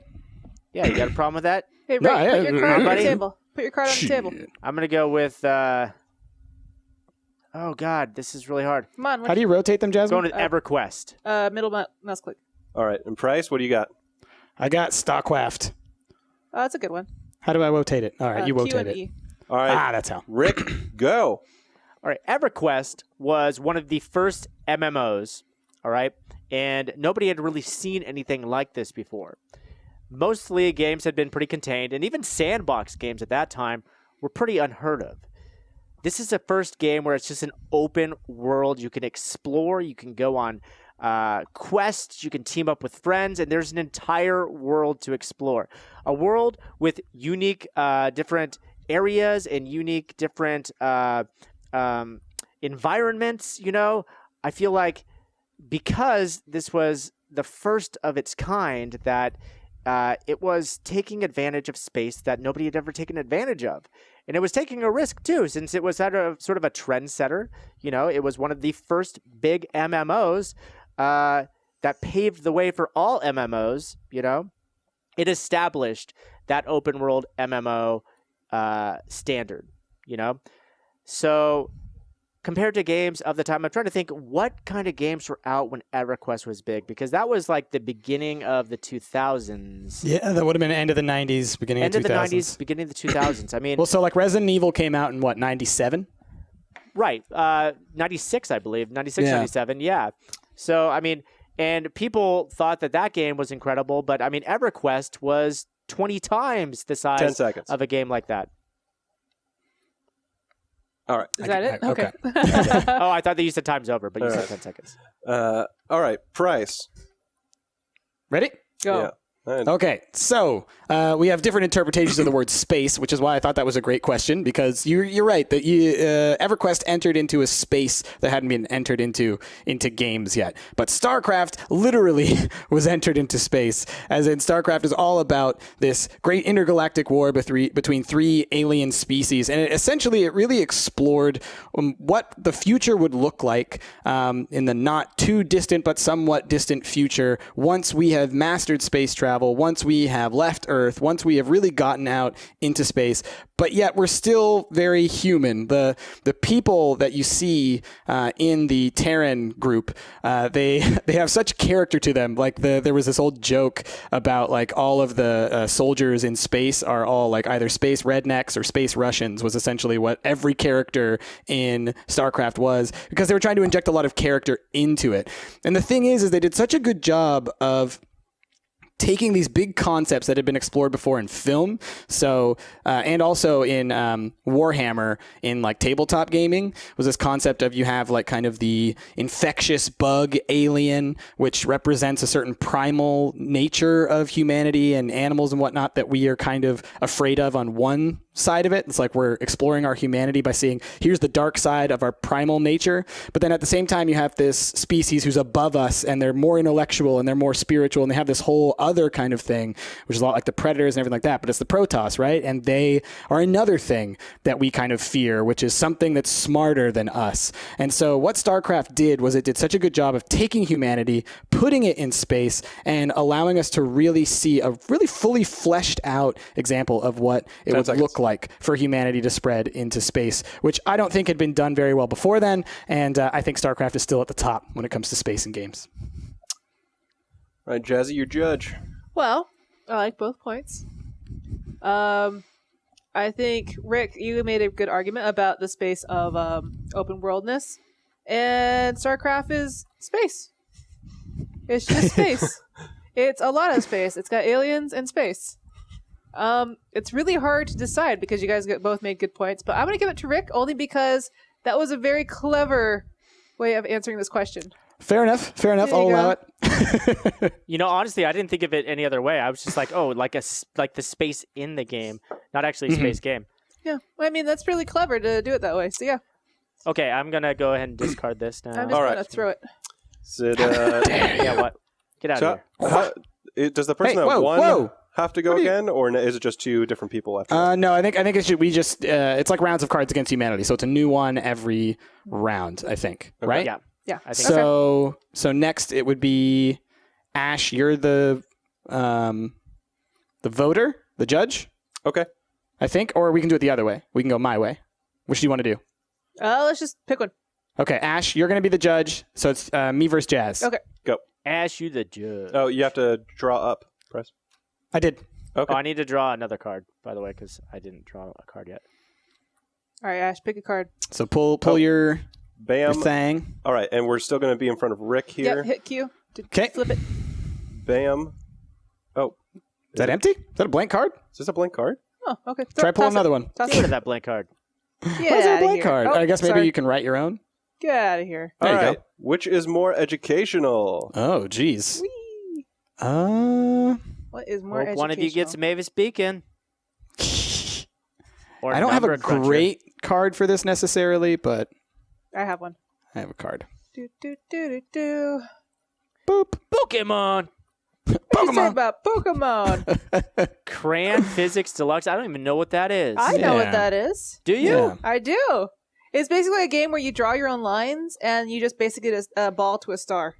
Yeah, you got a problem with that? Hey, Rick, put your card on the table. Put your card on the table. I'm going to go with... Oh, God, this is really hard. Come on. How do you rotate them, Jasmine? Going with EverQuest. Middle mouse click. All right, and Price, what do you got? I got Starcraft. Oh, that's a good one. How do I rotate it? All right, you rotate it. All right. That's how. Rick, go. All right, EverQuest was one of the first MMOs, all right? And nobody had really seen anything like this before. Mostly games had been pretty contained, and even sandbox games at that time were pretty unheard of. This is the first game where it's just an open world. You can explore, you can go on quests, you can team up with friends, and there's an entire world to explore. A world with unique different areas and unique different environments, I feel like because this was the first of its kind that it was taking advantage of space that nobody had ever taken advantage of. And it was taking a risk too, since it was sort of a trendsetter. It was one of the first big MMOs that paved the way for all MMOs. It established that open world MMO standard. So compared to games of the time, I'm trying to think what kind of games were out when EverQuest was big, because that was like the beginning of the 2000s. Yeah, that would have been end of the 90s, beginning of the 2000s. End of the 90s, beginning of the 2000s. I mean, well, so like Resident Evil came out in what, 97? Right, 96, I believe, 96, 97. Yeah. So I mean, and people thought that game was incredible, but I mean, EverQuest was 20 times the size 10 seconds. of a game like that. All right. Is that it? Okay. Oh, I thought that you said time's over, but you said 10 seconds. All right. Price. Ready? Go. Yeah. Okay, so we have different interpretations of the word space, which is why I thought that was a great question, because you're right that EverQuest entered into a space that hadn't been entered into games yet. But Starcraft literally was entered into space, as in Starcraft is all about this great intergalactic war between three alien species, and it really explored what the future would look like in the not too distant but somewhat distant future once we have mastered space travel, once we have left Earth, once we have really gotten out into space, but yet we're still very human. The people that you see in the Terran group, they have such character to them. Like there was this old joke about like all of the soldiers in space are all like either space rednecks or space Russians, was essentially what every character in StarCraft was, because they were trying to inject a lot of character into it. And the thing is they did such a good job of taking these big concepts that had been explored before in film, so and also in Warhammer, in like tabletop gaming, was this concept of you have like kind of the infectious bug alien, which represents a certain primal nature of humanity and animals and whatnot that we are kind of afraid of on one side of it. It's like we're exploring our humanity by seeing here's the dark side of our primal nature, but then at the same time you have this species who's above us and they're more intellectual and they're more spiritual and they have this whole other kind of thing, which is a lot like the Predators and everything like that, but it's the Protoss, right? And they are another thing that we kind of fear, which is something that's smarter than us. And so what StarCraft did was it did such a good job of taking humanity, putting it in space, and allowing us to really see a really fully fleshed out example of what it would look like for humanity to spread into space, which I don't think had been done very well before then, and I think StarCraft is still at the top when it comes to space and games. All right, Jazzy, your judge. Well, I like both points. I think, Rick, you made a good argument about the space of open worldness, and StarCraft is space. It's just space. It's a lot of space. It's got aliens and space. It's really hard to decide because you guys both made good points, but I'm going to give it to Rick only because that was a very clever way of answering this question. Fair enough. I'll allow it. You know, honestly, I didn't think of it any other way. I was just like, oh, like the space in the game, not actually a space game. Yeah, well, I mean, that's really clever to do it that way. So yeah. Okay, I'm gonna go ahead and discard this now. I'm just gonna throw it. Yeah, what? Get out of here. Does the person have to go again, or is it just two different people after? No, I think it should. We just it's like rounds of Cards Against Humanity, so it's a new one every round. I think, okay. right? Yeah. I think so. So next it would be Ash. You're the voter, the judge. Okay. I think, or we can do it the other way. We can go my way. Which do you want to do? Let's just pick one. Okay, Ash, you're going to be the judge, so it's me versus Jazz. Okay. Go. Ash, you the judge. Oh, you have to draw up, Press. I did. Okay. Oh, I need to draw another card, by the way, because I didn't draw a card yet. All right, Ash, pick a card. So pull your thing. All right, and we're still going to be in front of Rick here. Yep, hit Q. Okay. Flip it. Bam. Oh. Is that empty? Is that a blank card? Is this a blank card? Oh, okay. Try pulling another one. Get rid of that blank card. Get What is that outta blank here. card? Oh, I guess maybe sorry. you can write your own. Get out of here. There All you right. go. Which is more educational? Oh, geez. Whee! What is more Hope educational? one of you gets Mavis Beacon. Or I don't have a Number Cruncher. great card for this necessarily, but I have one. I have a card. Do, do, do, do, do. Boop. Pokemon. What you say about Pokemon? Crayon Physics Deluxe. I don't even know what that is. I know Yeah. what that is. Do you? Yeah. I do. It's basically a game where you draw your own lines and you just basically get a ball to a star.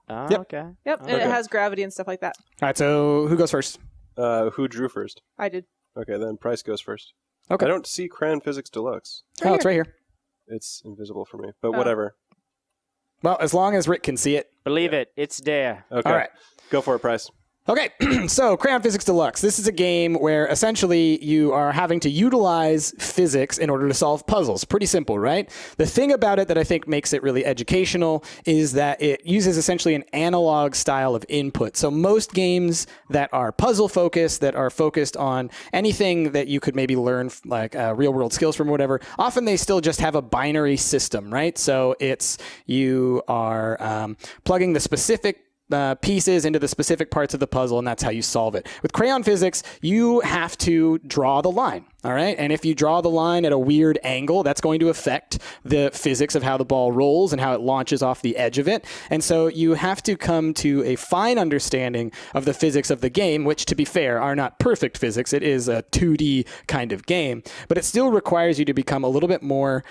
Oh, Yep. okay. Yep, and Okay. it has gravity and stuff like that. All right, so who goes first? Who drew first? I did. Okay, then Price goes first. Okay. I don't see Crayon Physics Deluxe. Oh, it's right here. It's invisible for me, but whatever. Well, as long as Rick can see it. Believe it. It's there. Okay. All right. Go for it, Price. Okay, so Crayon Physics Deluxe. This is a game where essentially you are having to utilize physics in order to solve puzzles. Pretty simple, right? The thing about it that I think makes it really educational is that it uses essentially an analog style of input. So most games that are puzzle focused, that are focused on anything that you could maybe learn like real world skills from or whatever, often they still just have a binary system, right? So it's you are plugging the specific pieces into the specific parts of the puzzle, and that's how you solve it. With Crayon Physics, you have to draw the line, all right? And if you draw the line at a weird angle, that's going to affect the physics of how the ball rolls and how it launches off the edge of it. And so you have to come to a fine understanding of the physics of the game, which, to be fair, are not perfect physics. It is a 2D kind of game, but it still requires you to become a little bit more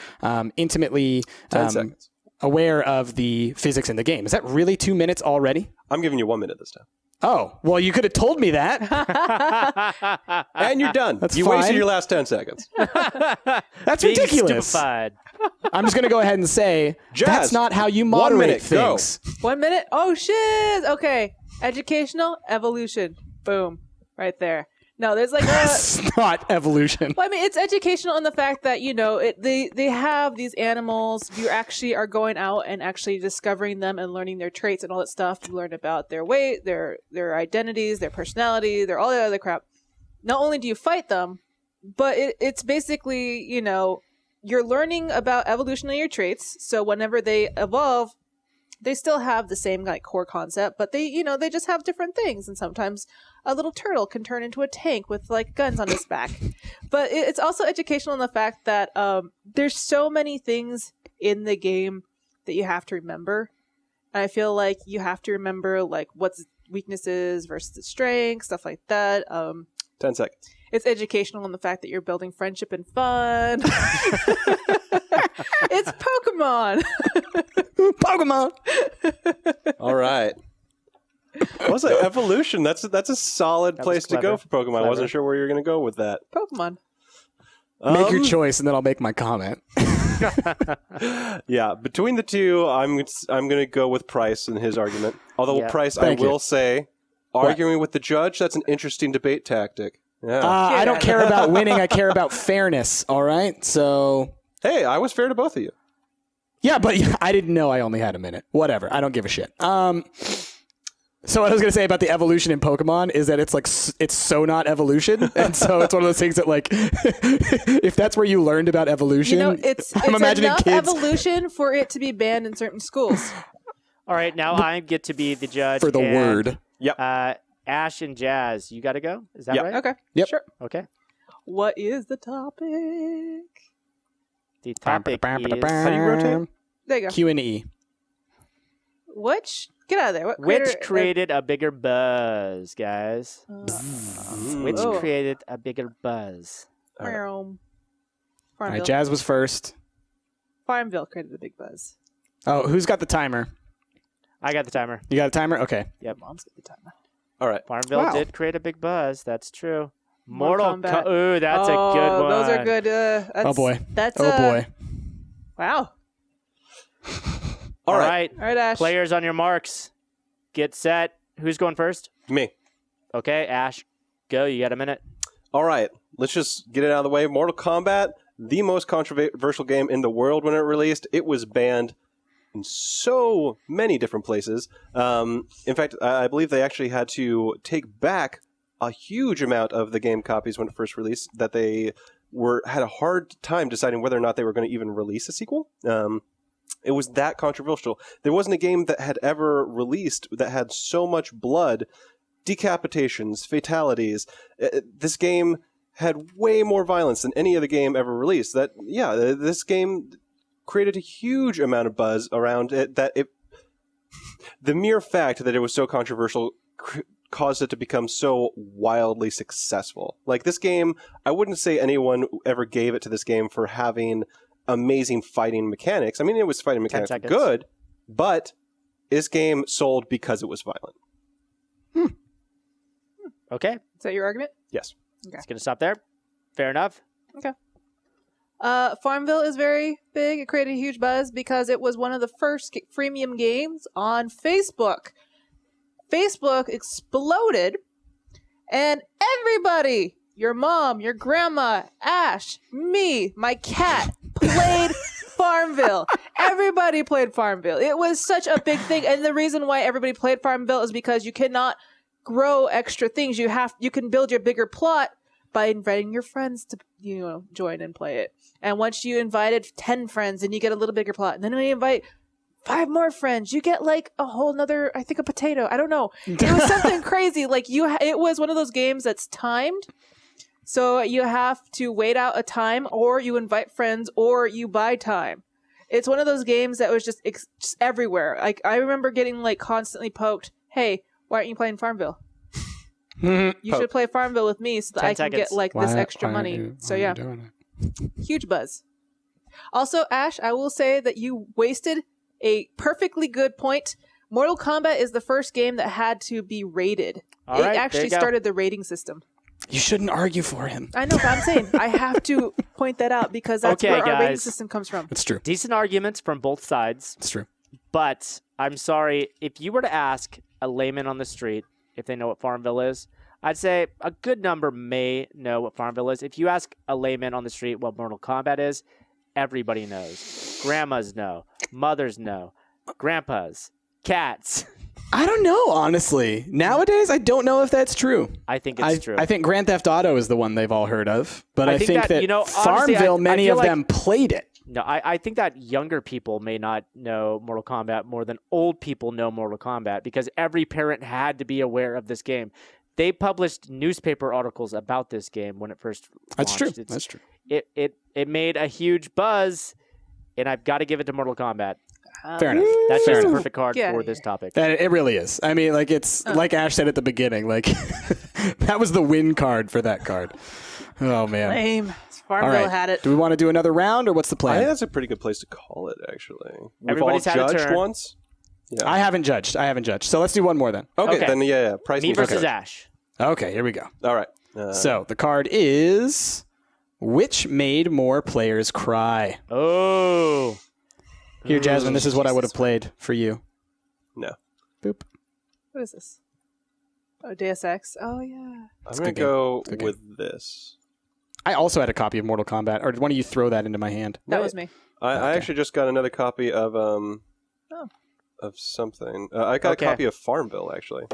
intimately 10 seconds. Aware of the physics in the game. Is that really 2 minutes already? I'm giving you 1 minute this time. Oh, well, you could have told me that. And you're done. You wasted your last 10 seconds. That's Being ridiculous. stupefied. I'm just going to go ahead and say, Jazz, that's not how you moderate 1 minute, go. things. 1 minute? Oh, shit. Okay. Educational evolution. Boom. Right there. No, there's like a... It's not evolution. Well, I mean, it's educational in the fact that, you know, they have these animals. You actually are going out and actually discovering them and learning their traits and all that stuff. You learn about their weight, their identities, their personality, all the other crap. Not only do you fight them, but it's basically, you know, you're learning about evolutionary traits. So whenever they evolve, they still have the same like core concept, but they just have different things. And sometimes a little turtle can turn into a tank with like guns on his back. But it's also educational in the fact that there's so many things in the game that you have to remember. And I feel like you have to remember like what's weaknesses versus strengths, stuff like that. 10 seconds. It's educational in the fact that you're building friendship and fun. It's Pokemon. Pokemon. All right. What was that? Evolution. That's a solid place to go for Pokemon. Clever. I wasn't sure where you were going to go with that. Pokemon. Make your choice, and then I'll make my comment. Yeah, between the two, I'm going to go with Price and his argument. Although Price, I will say, arguing with the judge, that's an interesting debate tactic. Yeah. I don't care about winning. I care about fairness. All right. So. Hey, I was fair to both of you. Yeah, but I didn't know I only had a minute. Whatever. I don't give a shit. So what I was going to say about the evolution in Pokemon is that it's so not evolution. And so it's one of those things that like, if that's where you learned about evolution, you know, it's imagining enough kids evolution for it to be banned in certain schools. All right, now I get to be the judge. For the word. Yep. Ash and Jazz, you got to go? Is that right? Okay. Yep. Sure. Okay. What is the topic? The topic is... How do you rotate? There you go. Q and E. Which? Get out of there. What Which created a bigger buzz, guys? Which created a bigger buzz? Farmville. All right, Jazz was first. Farmville created a big buzz. Oh, who's got the timer? I got the timer. You got a timer? Okay. Yep. Mom's got the timer. All right. Farmville did create a big buzz. That's true. Mortal Kombat. Ooh, that's a good one. Those are good. Oh, boy. That's boy. Wow. All right. All right, Ash. Players on your marks. Get set. Who's going first? Me. Okay, Ash. Go. You got a minute. All right. Let's just get it out of the way. Mortal Kombat, the most controversial game in the world when it released. It was banned in so many different places. In fact, I believe they actually had to take back a huge amount of the game copies when it first released, that they had a hard time deciding whether or not they were going to even release a sequel. It was that controversial. There wasn't a game that had ever released that had so much blood, decapitations, fatalities. This game had way more violence than any other game ever released. This game created a huge amount of buzz around it. The mere fact that it was so controversial caused it to become so wildly successful. Like this game, I wouldn't say anyone ever gave it to this game for having amazing fighting mechanics. I mean, it was fighting mechanics were good, but this game sold because it was violent. Okay. Is that your argument? Yes. Okay. It's going to stop there. Fair enough. Okay. Farmville is very big. It created a huge buzz because it was one of the first freemium games on Facebook. Facebook exploded, and everybody, your mom, your grandma, Ash, me, my cat, played Farmville. Everybody played Farmville. It was such a big thing, and the reason why everybody played Farmville is because you cannot grow extra things. You can build your bigger plot by inviting your friends to join and play it. And once you invited 10 friends, then you get a little bigger plot. And then when you invite 5 more friends, you get like a whole nother, I think, a potato. I don't know. It was something crazy. Like it was one of those games that's timed. So you have to wait out a time, or you invite friends, or you buy time. It's one of those games that was just everywhere. Like I remember getting like constantly poked. Hey, why aren't you playing Farmville? You should play Farmville with me so that I can get like this extra money. So yeah, huge buzz. Also, Ash, I will say that you wasted a perfectly good point. Mortal Kombat is the first game that had to be rated. It actually started the rating system. You shouldn't argue for him. I know, but I'm saying I have to point that out because that's where our rating system comes from. It's true. Decent arguments from both sides. It's true. But I'm sorry, if you were to ask a layman on the street if they know what Farmville is, I'd say a good number may know what Farmville is. If you ask a layman on the street what Mortal Kombat is, everybody knows. Grandmas know. Mothers know. Grandpas. Cats. I don't know, honestly. Nowadays, I don't know if that's true. I think it's true. I think Grand Theft Auto is the one they've all heard of. But I think that honestly, Farmville, many of them played it. No, I think that younger people may not know Mortal Kombat more than old people know Mortal Kombat because every parent had to be aware of this game. They published newspaper articles about this game when it first launched. That's true. That's true. It made a huge buzz, and I've got to give it to Mortal Kombat. Fair enough. That's just a perfect card for this topic. It really is. I mean, like it's like Ash said at the beginning. Like that was the win card for that card. Oh man. Lame. Farmville had it. Do we want to do another round, or what's the plan? I think that's a pretty good place to call it. Actually, Everybody's we've all had a judged turn. once. Yeah. I haven't judged. So let's do one more then. Okay. Then yeah. Price Me versus Ash. Okay, here we go. All right. So the card is which made more players cry? Oh. Here, Jasmine, this is what I would have played for you. No. Boop. What is this? Oh, Deus Ex. Oh, yeah. I'm going to go with this. I also had a copy of Mortal Kombat. Or did one of you throw that into my hand? That was me. I actually just got another copy of something. I got a copy of Farmville, actually.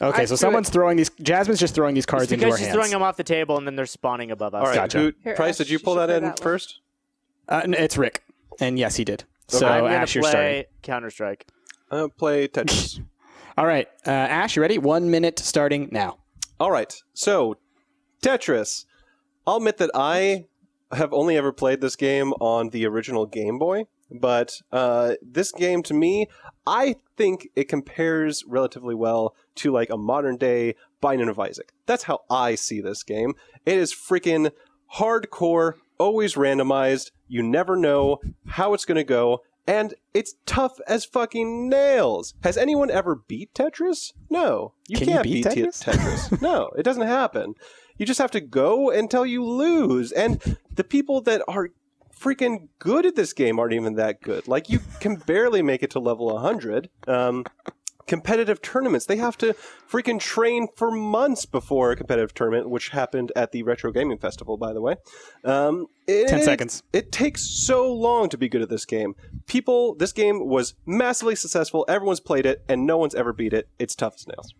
Okay, so someone's throwing these. Jasmine's just throwing these cards into her hands. Because she's throwing them off the table and then they're spawning above us. All right, Gotcha. Price, did you pull that in first? It's Rick. And yes, he did. Okay. So I'm Ash, you're starting. play Counter-Strike. I'm going to play Tetris. All right, Ash, you ready? 1 minute starting now. All right, so Tetris. I'll admit that I have only ever played this game on the original Game Boy, but this game, to me, I think it compares relatively well to like a modern-day Binding of Isaac. That's how I see this game. It is freaking hardcore, always randomized. You never know how it's going to go, and it's tough as fucking nails. Has anyone ever beat Tetris? No. You can't beat Tetris. No, it doesn't happen. You just have to go until you lose. And the people that are freaking good at this game aren't even that good. Like, you can barely make it to level 100. Competitive tournaments, they have to freaking train for months before a competitive tournament, which happened at the Retro Gaming Festival, by the way. 10 seconds. It takes so long to be good at this game. This game was massively successful. Everyone's played it, and no one's ever beat it. It's tough as nails.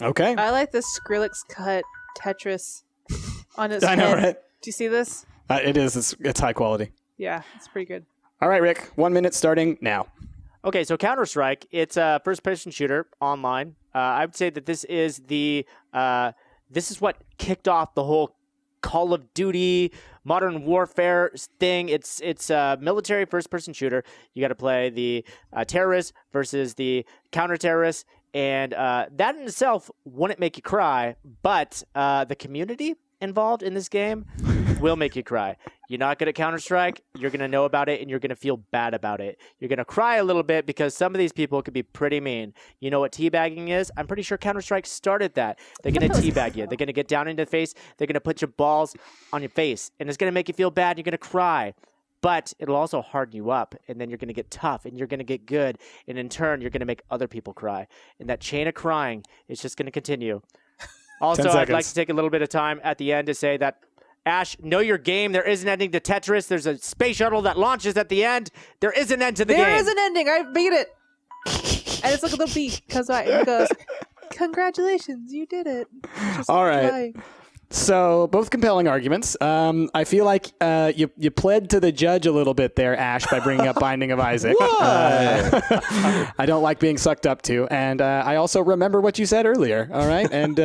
Okay. I like this Skrillex cut Tetris on his I know, head. right? Do you see this? It is. It's high quality. Yeah, it's pretty good. All right, Rick. 1 minute starting now. Okay, so Counter-Strike, it's a first-person shooter online. I would say that this is this is what kicked off the whole Call of Duty, Modern Warfare thing. It's a military first-person shooter. You got to play the terrorists versus the counter-terrorists, and that in itself wouldn't make you cry, but the community involved in this game will make you cry. You're not good at Counter-Strike, you're going to know about it, and you're going to feel bad about it. You're going to cry a little bit because some of these people could be pretty mean. You know what teabagging is? I'm pretty sure Counter-Strike started that. They're going to teabag you. They're going to get down into the face. They're going to put your balls on your face, and it's going to make you feel bad. You're going to cry. But it'll also harden you up, and then you're going to get tough, and you're going to get good, and in turn, you're going to make other people cry. And that chain of crying is just going to continue. Also, I'd like to take a little bit of time at the end to say that, Ash, know your game. There is an ending to Tetris. There's a space shuttle that launches at the end. There is an end to the game. There is an ending. I beat it. And it's like a little beat because it goes, congratulations, you did it. All right. Crying. So, both compelling arguments. I feel like you pled to the judge a little bit there, Ash, by bringing up Binding of Isaac. I don't like being sucked up to. And I also remember what you said earlier, all right? And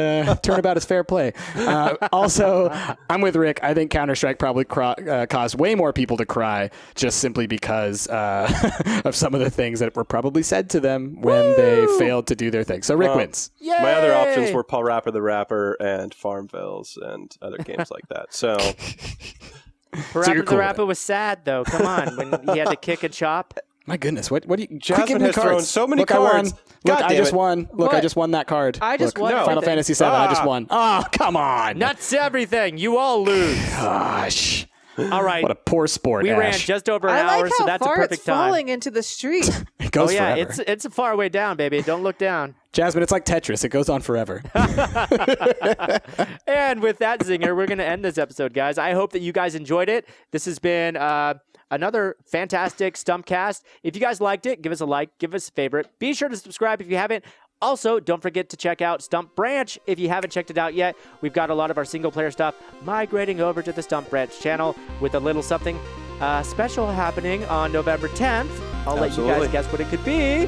turnabout is fair play. Also, I'm with Rick. I think Counter-Strike probably caused way more people to cry just simply because of some of the things that were probably said to them when they failed to do their thing. So, Rick wins. Yay! My other options were Paul Rapper the Rapper and Farmvilles and other games like that. So Parappa the Rapper was sad though. Come on, when he had to kick and chop. My goodness, what do you? Jasmine has thrown so many cards. I just won. Look, I just won that card. I just won. Final Fantasy VII. I just won. Oh, come on. Nuts everything. You all lose. Gosh. All right. What a poor sport. We Ash. ran just over an hour, so that's a perfect it's time. falling into the street. It goes forever. It's a far way down, baby. Don't look down. Jasmine, it's like Tetris. It goes on forever. And with that zinger, we're going to end this episode, guys. I hope that you guys enjoyed it. This has been another fantastic Stumptcast. If you guys liked it, give us a like, give us a favorite. Be sure to subscribe if you haven't. Also, don't forget to check out Stumpt Branch if you haven't checked it out yet. We've got a lot of our single-player stuff migrating over to the Stumpt Branch channel with a little something special happening on November 10th. I'll let you guys guess what it could be.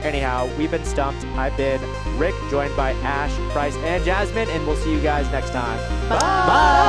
Anyhow, we've been Stumped. I've been Rick, joined by Ash, Bryce, and Jasmine, and we'll see you guys next time. Bye! Bye!